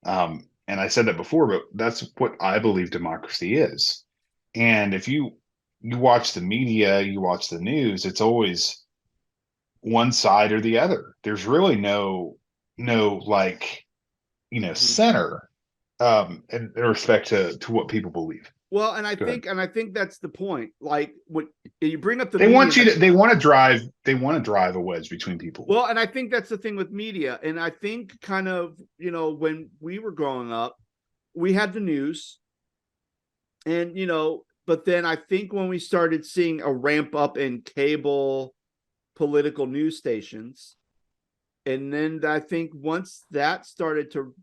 And I said that before, but that's what I believe democracy is. And if you watch the media, you watch the news, it's always one side or the other. There's really no like, Mhm. center in respect to what people believe. Well, Go ahead. and I think that's the point. Like what you bring up the They media, want and you that's to they want to drive a wedge between people. well, and I think that's the thing with media. And I think kind of, when we were growing up, we had the news, and but then I think when we started seeing a ramp up in cable political news stations, and then I think once that started to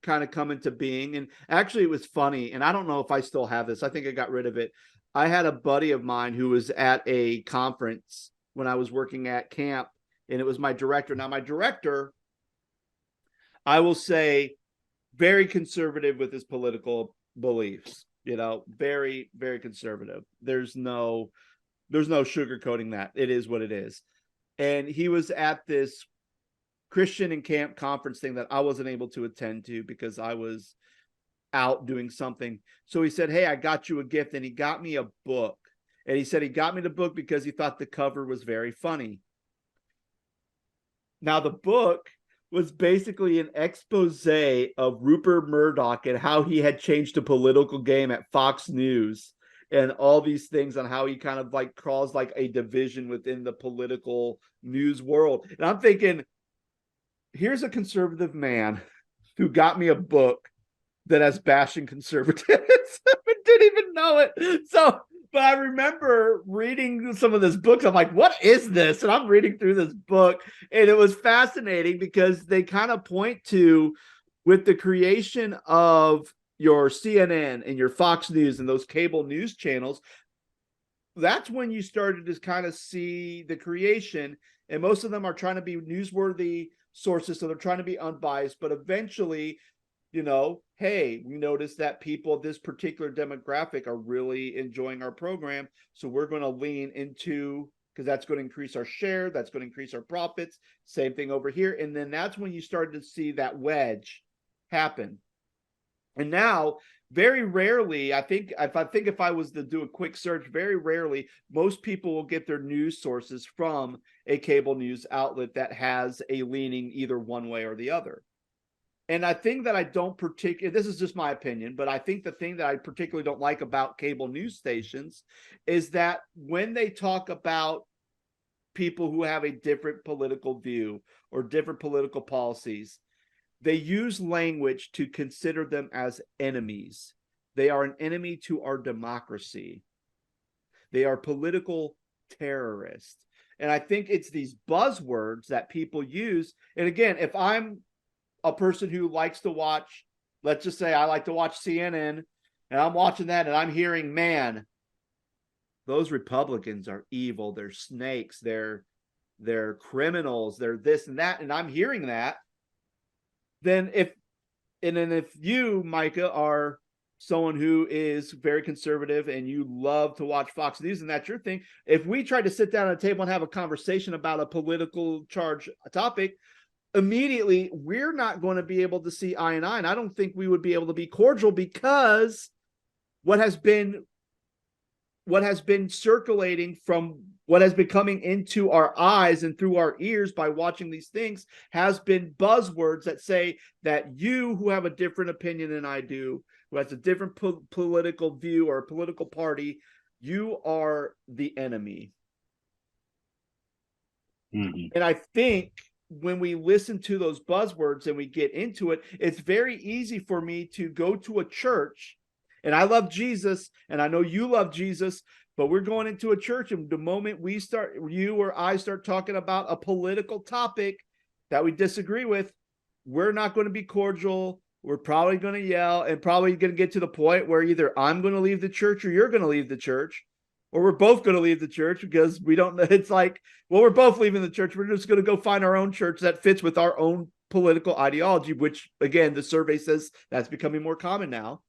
kind of come into being, and actually it was funny, and I don't know if I still have this. I think I got rid of it. I had a buddy of mine who was at a conference when I was working at camp, and it was my director. Now, my director, I will say, very conservative with his political beliefs. Very, very conservative. There's no sugarcoating that. It is what it is. And he was at this Christian and camp conference thing that I wasn't able to attend to because I was out doing something. So he said, "Hey, I got you a gift." And he got me a book. And he said he got me the book because he thought the cover was very funny. Now, the book was basically an expose of Rupert Murdoch and how he had changed the political game at Fox News and all these things on how he kind of like caused like a division within the political news world. And I'm thinking, here's a conservative man who got me a book that has bashing conservatives. I didn't even know it. So, but I remember reading some of this books. I'm like, what is this? And I'm reading through this book, and it was fascinating because they kind of point to, with the creation of your CNN and your Fox News and those cable news channels, that's when you started to kind of see the creation. And most of them are trying to be newsworthy sources, so they're trying to be unbiased, but eventually, hey, we noticed that people of this particular demographic are really enjoying our program, so we're going to lean into, because that's going to increase our share, that's going to increase our profits. Same thing over here. And then that's when you started to see that wedge happen. And now, very rarely, I think if I was to do a quick search, very rarely most people will get their news sources from a cable news outlet that has a leaning either one way or the other. And I think that I don't particularly, this is just my opinion, but I think the thing that I particularly don't like about cable news stations is that when they talk about people who have a different political view or different political policies, they use language to consider them as enemies. They are an enemy to our democracy. They are political terrorists. And I think it's these buzzwords that people use. And again, if I'm a person who likes to watch, let's just say I like to watch CNN, and I'm watching that and I'm hearing, man, those Republicans are evil, they're snakes, they're criminals, they're this and that, and I'm hearing that, then if you, Micah, are someone who is very conservative and you love to watch Fox News and that's your thing, if we try to sit down at a table and have a conversation about a political charge topic, immediately we're not going to be able to see eye and eye. And I don't think we would be able to be cordial because what has been circulating from what has been coming into our eyes and through our ears by watching these things has been buzzwords that say that you, who have a different opinion than I do, who has a different political view or a political party, you are the enemy. Mm-hmm. And I think when we listen to those buzzwords and we get into it, it's very easy for me to go to a church, and I love Jesus, and I know you love Jesus, but we're going into a church, and the moment you or I start talking about a political topic that we disagree with, we're not going to be cordial. We're probably going to yell and probably going to get to the point where either I'm going to leave the church or you're going to leave the church, or we're both going to leave the church because we don't know. It's like, well, we're both leaving the church. We're just going to go find our own church that fits with our own political ideology, which again, the survey says that's becoming more common now.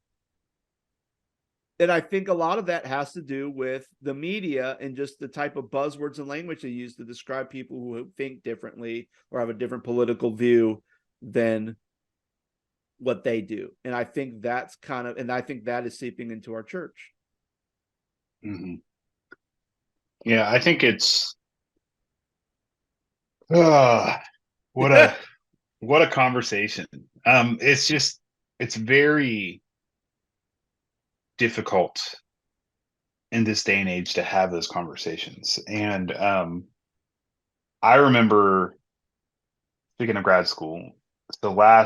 And I think a lot of that has to do with the media and just the type of buzzwords and language they use to describe people who think differently or have a different political view than what they do. And I think that's and I think that is seeping into our church. Mm-hmm. Yeah, I think it's what a conversation. It's very difficult in this day and age to have those conversations. And I remember, speaking of grad school, I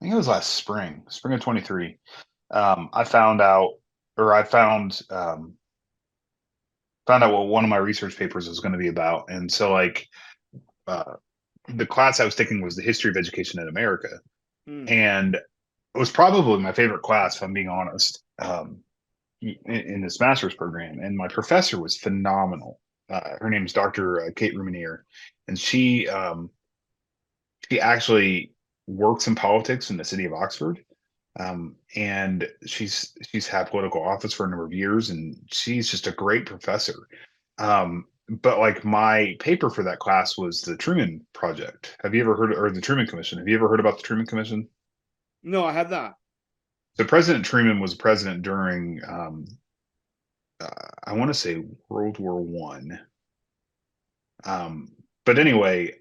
think it was last spring of 23. I found out, or I found out what one of my research papers was going to be about. And so like uh, the class I was taking was the history of education in America. And it was probably my favorite class, if I'm being honest, in this master's program. And my professor was phenomenal. Her name is Dr. Kate Ruminier, and she actually works in politics in the city of Oxford. And she's had political office for a number of years, and she's just a great professor. But like my paper for that class was the Truman Project. Have you ever heard, or the Truman Commission? Have you ever heard about the Truman Commission? No, I have not. So President Truman was president during, I want to say World War One. But anyway,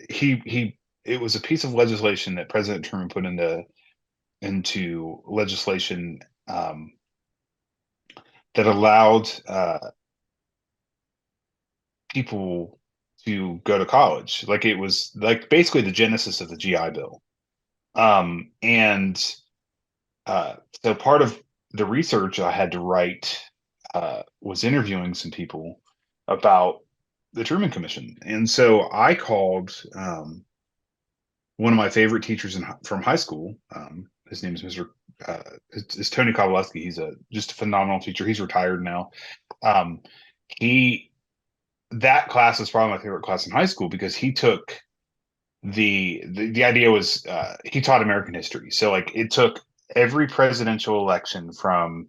it was a piece of legislation that President Truman put into legislation that allowed people to go to college. Like it was like basically the genesis of the GI Bill. And so part of the research I had to write was interviewing some people about the Truman Commission. And so I called one of my favorite teachers from high school. His name is Mr. It's Tony Kowalewski. He's just a phenomenal teacher. He's retired now. That class was probably my favorite class in high school because he took the idea was he taught American history. So like it took every presidential election from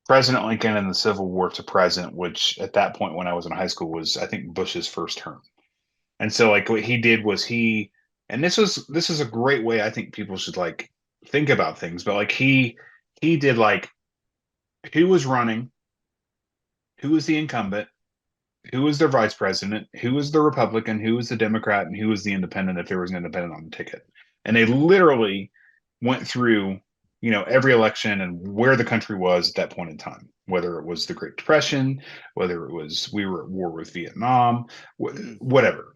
President Lincoln in the Civil War to present, which at that point when I was in high school was I think Bush's first term. And so like what he did was and this is a great way I think people should like think about things, but like he did like who was running, who was the incumbent, who was their vice president, who was the Republican, who was the Democrat, and who was the independent if there was an independent on the ticket. And they literally went through, every election and where the country was at that point in time, whether it was the Great Depression, whether it was we were at war with Vietnam, whatever.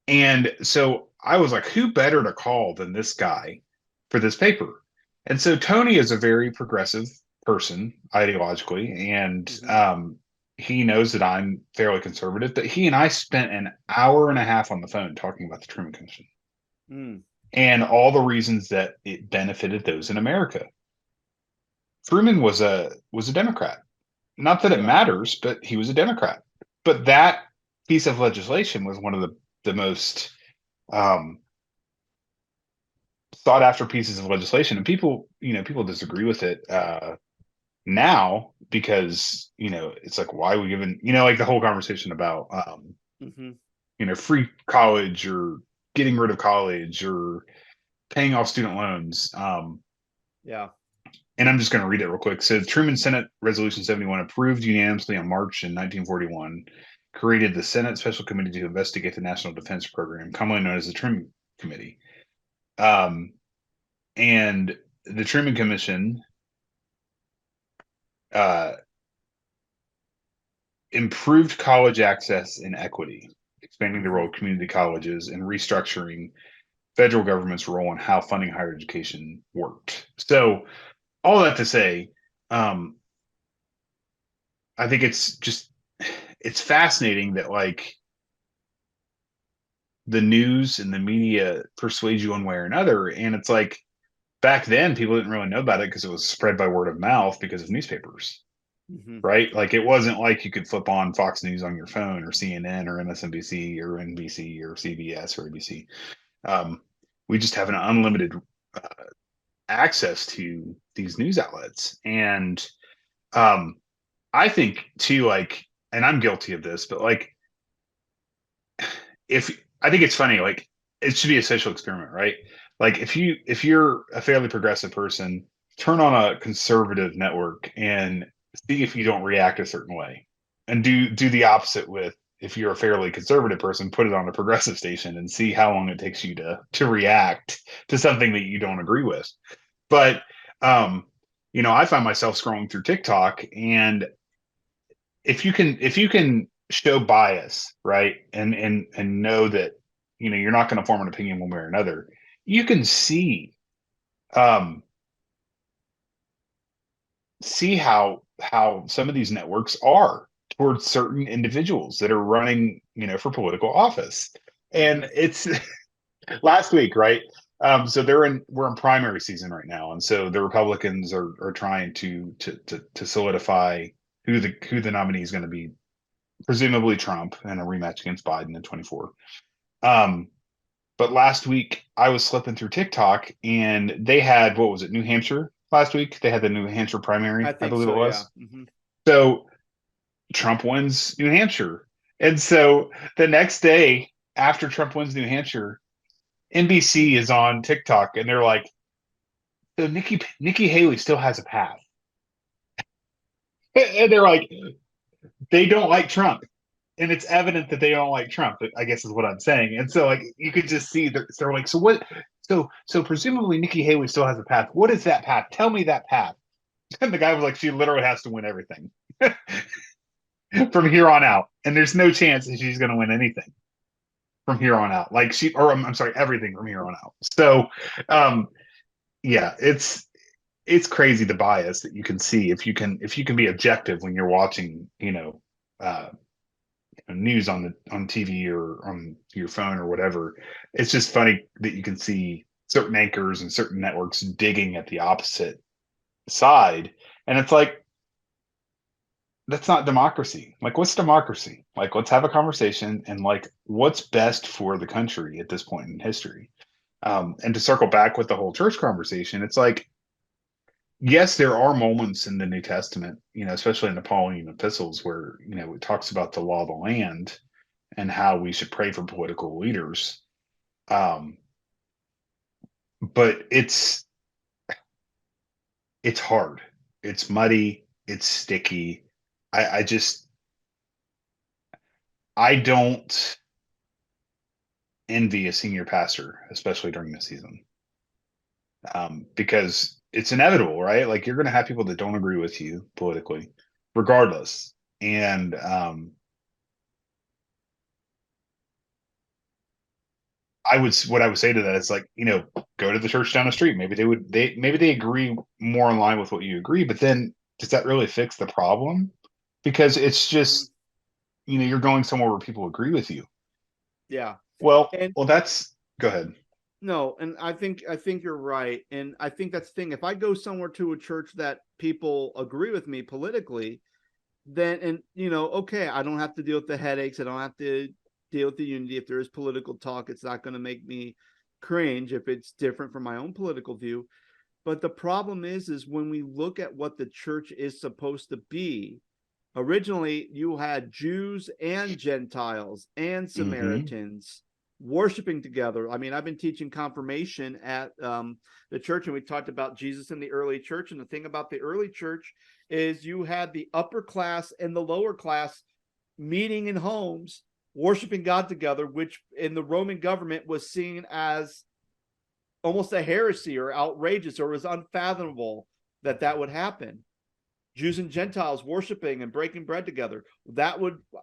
And so I was like, who better to call than this guy for this paper? And so Tony is a very progressive person ideologically, and he knows that I'm fairly conservative, but he and I spent an hour and a half on the phone talking about the Truman Commission and all the reasons that it benefited those in America. Truman was a Democrat. Not that it matters, but he was a Democrat. But that piece of legislation was one of the most sought after pieces of legislation, and people disagree with it now because it's like, why are we giving like the whole conversation about free college or getting rid of college or paying off student loans. And I'm just going to read it real quick. So Truman Senate Resolution 71 approved unanimously on March in 1941, created the Senate Special Committee to investigate the National Defense Program, commonly known as the Truman Committee. And the Truman Commission improved college access and equity, expanding the role of community colleges and restructuring federal government's role in how funding higher education worked. So all that to say, I think it's fascinating that like the news and the media persuade you one way or another. And it's like back then people didn't really know about it because it was spread by word of mouth because of newspapers. Mhm. right? Like it wasn't like you could flip on Fox News on your phone or CNN or MSNBC or NBC or CBS or ABC. Um, we just have an unlimited uh, access to these news outlets. And um, I think too, like, and I'm guilty of this, but like, if I think it's funny, like, it should be a social experiment, right? Like, if you're a fairly progressive person, turn on a conservative network and see if you don't react a certain way, and do the opposite with if you're a fairly conservative person, put it on a progressive station and see how long it takes you to react to something that you don't agree with. But um, I find myself scrolling through TikTok, and if you can show bias, right, and know that you're not going to form an opinion one way or another, you can um see how some of these networks are towards certain individuals that are running for political office. And Mhm. it's last week, right? So we're in primary season right now, and so the Republicans are trying to solidify who the nominee is going to be, presumably Trump, in a rematch against Biden in 24. Um, but last week I was slipping through TikTok and they had, what was it, New Hampshire last week? They had the New Hampshire I primary, I think believe it so, yeah. was. Mhm. So Trump wins New Hampshire. And so the next day after Trump wins New Hampshire, NBC is on TikTok and they're like, so Nikki Haley still has a path. And they're like, they don't like Trump. And it's evident that they don't like Trump, I guess is what I'm saying. And so like you could just see they're like, so what? So presumably Nikki Haley still has a path. What is that path? Tell me that path. And the guy was like, she literally has to win everything from here on out, and there's no chance that she's going to win anything from here on out. Like or I'm sorry, everything from here on out. So, um, yeah, it's crazy the bias that you can see if you can be objective when you're watching, uh, news on TV or on your phone or whatever. It's just funny that you can see certain anchors and certain networks digging at the opposite side, and it's like that's not democracy. Like, what's democracy? Like, let's have a conversation and like what's best for the country at this point in history. And to circle back with the whole church conversation, it's like, yes, there are moments in the New Testament, especially in the Pauline epistles, where it talks about the law of the land and how we should pray for political leaders. Um, but it's hard. It's muddy. It's sticky. I just I don't envy a senior pastor, especially during this season, because it's inevitable, right? Like you're going to have people that don't agree with you politically, regardless. And what I would say to that is like, go to the church down the street. Maybe they agree more in line with what you agree, but then does that really fix the problem? Because it's Mhm. just, you're going somewhere where people agree with you. Yeah. And Well, that's go ahead. no, and I think you're right. And I think that's the thing. If I go somewhere to a church that people agree with me politically, then and okay, I don't have to deal with the headaches. I don't have to deal with the unity. If there is political talk, it's not going to make me cringe if it's different from my own political view. But the problem is when we look at what the church is supposed to be, originally you had Jews and Gentiles and Hmm. Samaritans worshiping together. I mean, I've been teaching confirmation at the church, and we talked about Jesus in the early church. And the thing about the early church is you had the upper class and the lower class meeting in homes, worshiping God together, which in the Roman government was seen as almost a heresy or outrageous, or was unfathomable that that would happen. Jews and Gentiles worshiping and breaking bread together.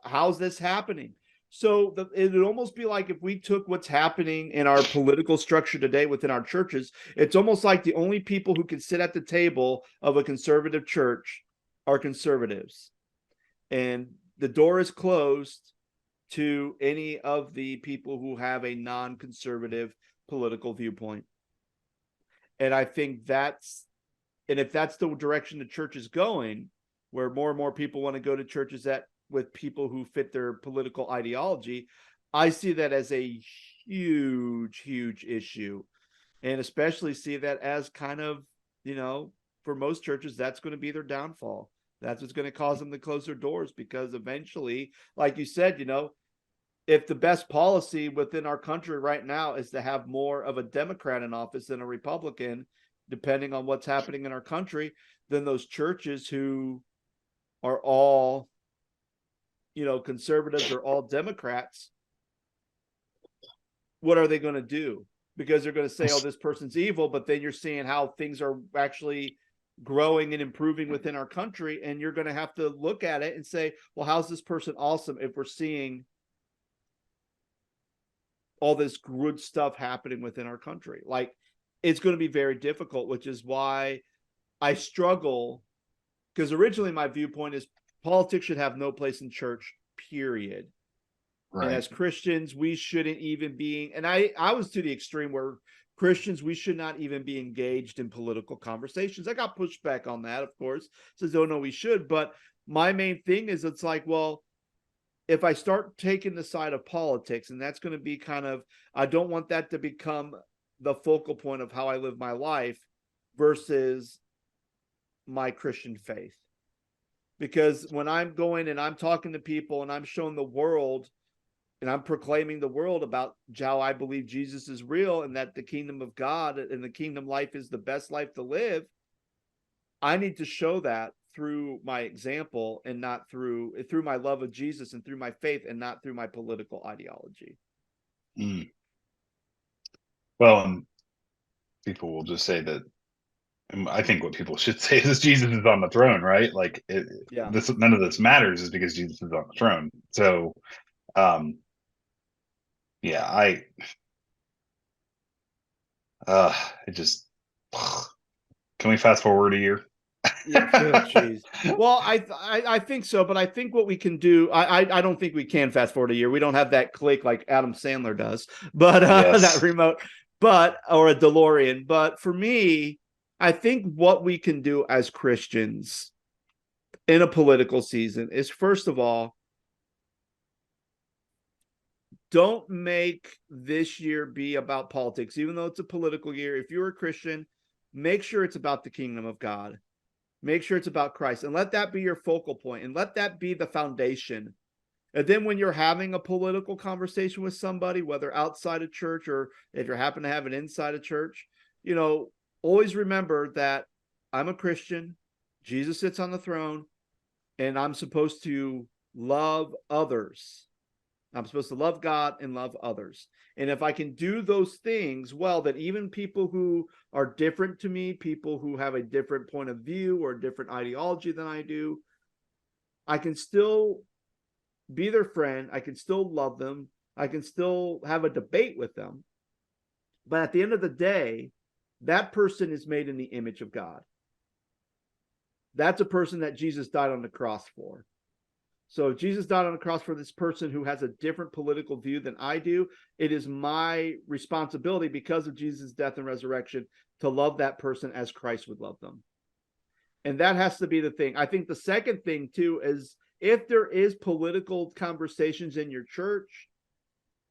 How's this happening? So it would almost be like if we took what's happening in our political structure today within our churches, it's almost like the only people who can sit at the table of a conservative church are conservatives. And the door is closed to any of the people who have a non-conservative political viewpoint. And I think and if that's the direction the church is going, where more and more people want to go to churches that with people who fit their political ideology. I see that as a huge, huge issue, and especially see that as kind of, for most churches, that's going to be their downfall. That's what's going to cause them to close their doors, because eventually, like you said, if the best policy within our country right now is to have more of a Democrat in office than a Republican, depending on what's happening in our country, then those churches who are all, conservatives or all Democrats, what are they going to do? Because they're going to say, oh, this person's evil, but then you're seeing how things are actually growing and improving within our country. And you're going to have to look at it and say, well, how's this person awesome if we're seeing all this good stuff happening within our country? Like, it's going to be very difficult, which is why I struggle, because originally my viewpoint is politics should have no place in church, period. Right. And as Christians, we shouldn't even be, and I was to the extreme where Christians, we should not even be engaged in political conversations. I got pushback on that, of course. Says, oh no, we should. But my main thing is, it's like, well, if I start taking the side of politics, and that's going to be kind of, I don't want that to become the focal point of how I live my life versus my Christian faith. Because when I'm going and I'm talking to people and I'm showing the world and I'm proclaiming the world about how I believe Jesus is real and that the kingdom of God and the kingdom life is the best life to live, I need to show that through my example and not through my love of Jesus and through my faith and not through my political ideology. Well, people will just say that. I think what people should say is Jesus is on the throne, right? Like, none of this matters is because Jesus is on the throne. So, it just, can we fast forward a year? Jeez. Well, I think so, but I think what we can do, I don't think we can fast forward a year. We don't have that click like Adam Sandler does, but that remote, or a DeLorean. But for me, I think what we can do as Christians in a political season is, first of all, don't make this year be about politics, even though it's a political year. If you're a Christian, make sure it's about the kingdom of God. Make sure it's about Christ, and let that be your focal point, and let that be the foundation. And then when you're having a political conversation with somebody, whether outside of church or if you happen to have it inside of church, always remember that I'm a Christian, Jesus sits on the throne, and I'm supposed to love others. I'm supposed to love God and love others. And if I can do those things well, that even people who are different to me, people who have a different point of view or a different ideology than I do, I can still be their friend. I can still love them. I can still have a debate with them. But at the end of the day, that person is made in the image of God. That's a person that Jesus died on the cross for. So if Jesus died on the cross for this person who has a different political view than I do, it is my responsibility, because of Jesus' death and resurrection, to love that person as Christ would love them. And that has to be the thing. I think the second thing too is, if there is political conversations in your church,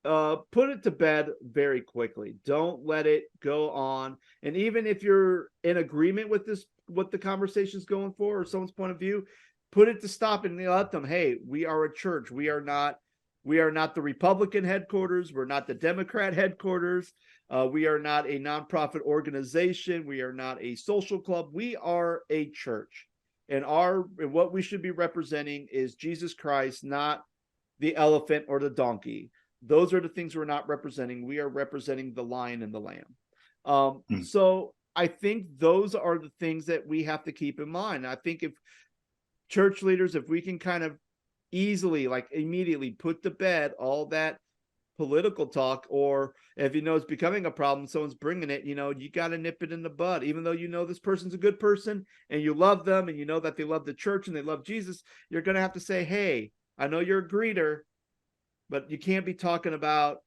put it to bed very quickly. Don't let it go on. And even if you're in agreement with this, what the conversation is going for, or someone's point of view, put it to stop and let them, hey, we are a church. We are not the Republican headquarters. We're not the Democrat headquarters. We are not a nonprofit organization. We are not a social club. We are a church. And what we should be representing is Jesus Christ, not the elephant or the donkey. Those are the things we're not representing. We are representing the lion and the lamb. So I think those are the things that we have to keep in mind. I think if church leaders, if we can kind of easily, like immediately put to bed all that political talk, or if it's becoming a problem, someone's bringing it, you got to nip it in the bud. Even though this person's a good person and you love them and that they love the church and they love Jesus, you're going to have to say, hey, I know you're a greeter, but you can't be talking about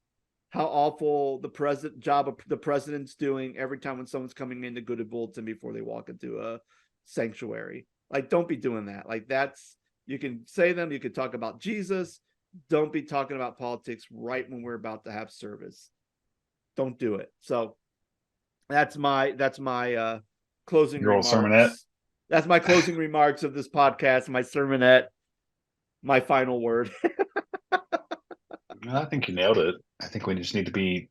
how awful the job of the president's doing every time when someone's coming in to go to bulletin before they walk into a sanctuary. Like, don't be doing that. Like, that's, you can say them, you can talk about Jesus. Don't be talking about politics right when we're about to have service. Don't do it. So that's my closing Your old sermonette. remarks. That's my closing remarks of this podcast, my sermonette, my final word. I think you nailed it. I think we just need to be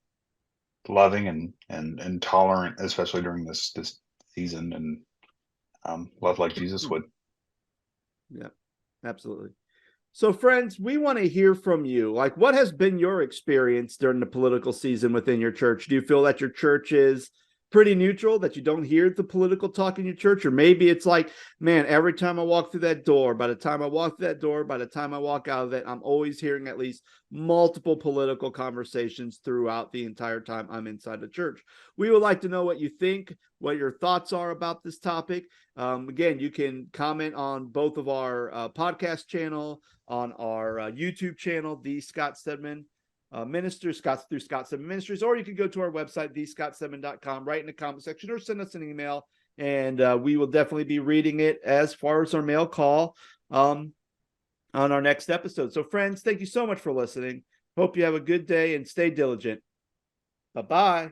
loving and tolerant, especially during this season, and love like Jesus would. Yeah, absolutely. So, friends, we want to hear from you. Like, what has been your experience during the political season within your church? Do you feel that your church is pretty neutral, that you don't hear the political talk in your church? Or maybe it's like, man, every time I walk through that door, by the time I walk out of it, I'm always hearing at least multiple political conversations throughout the entire time I'm inside the church. We would like to know what you think, what your thoughts are about this topic. Again, you can comment on both of our podcast channel, on our YouTube channel, The Scott Stedman Ministers, through Scott Stedman Ministries, or you can go to our website, thescottstedman.com, write in the comment section or send us an email, and we will definitely be reading it as far as our mail call on our next episode. So, friends, thank you so much for listening. Hope you have a good day and stay diligent. Bye-bye.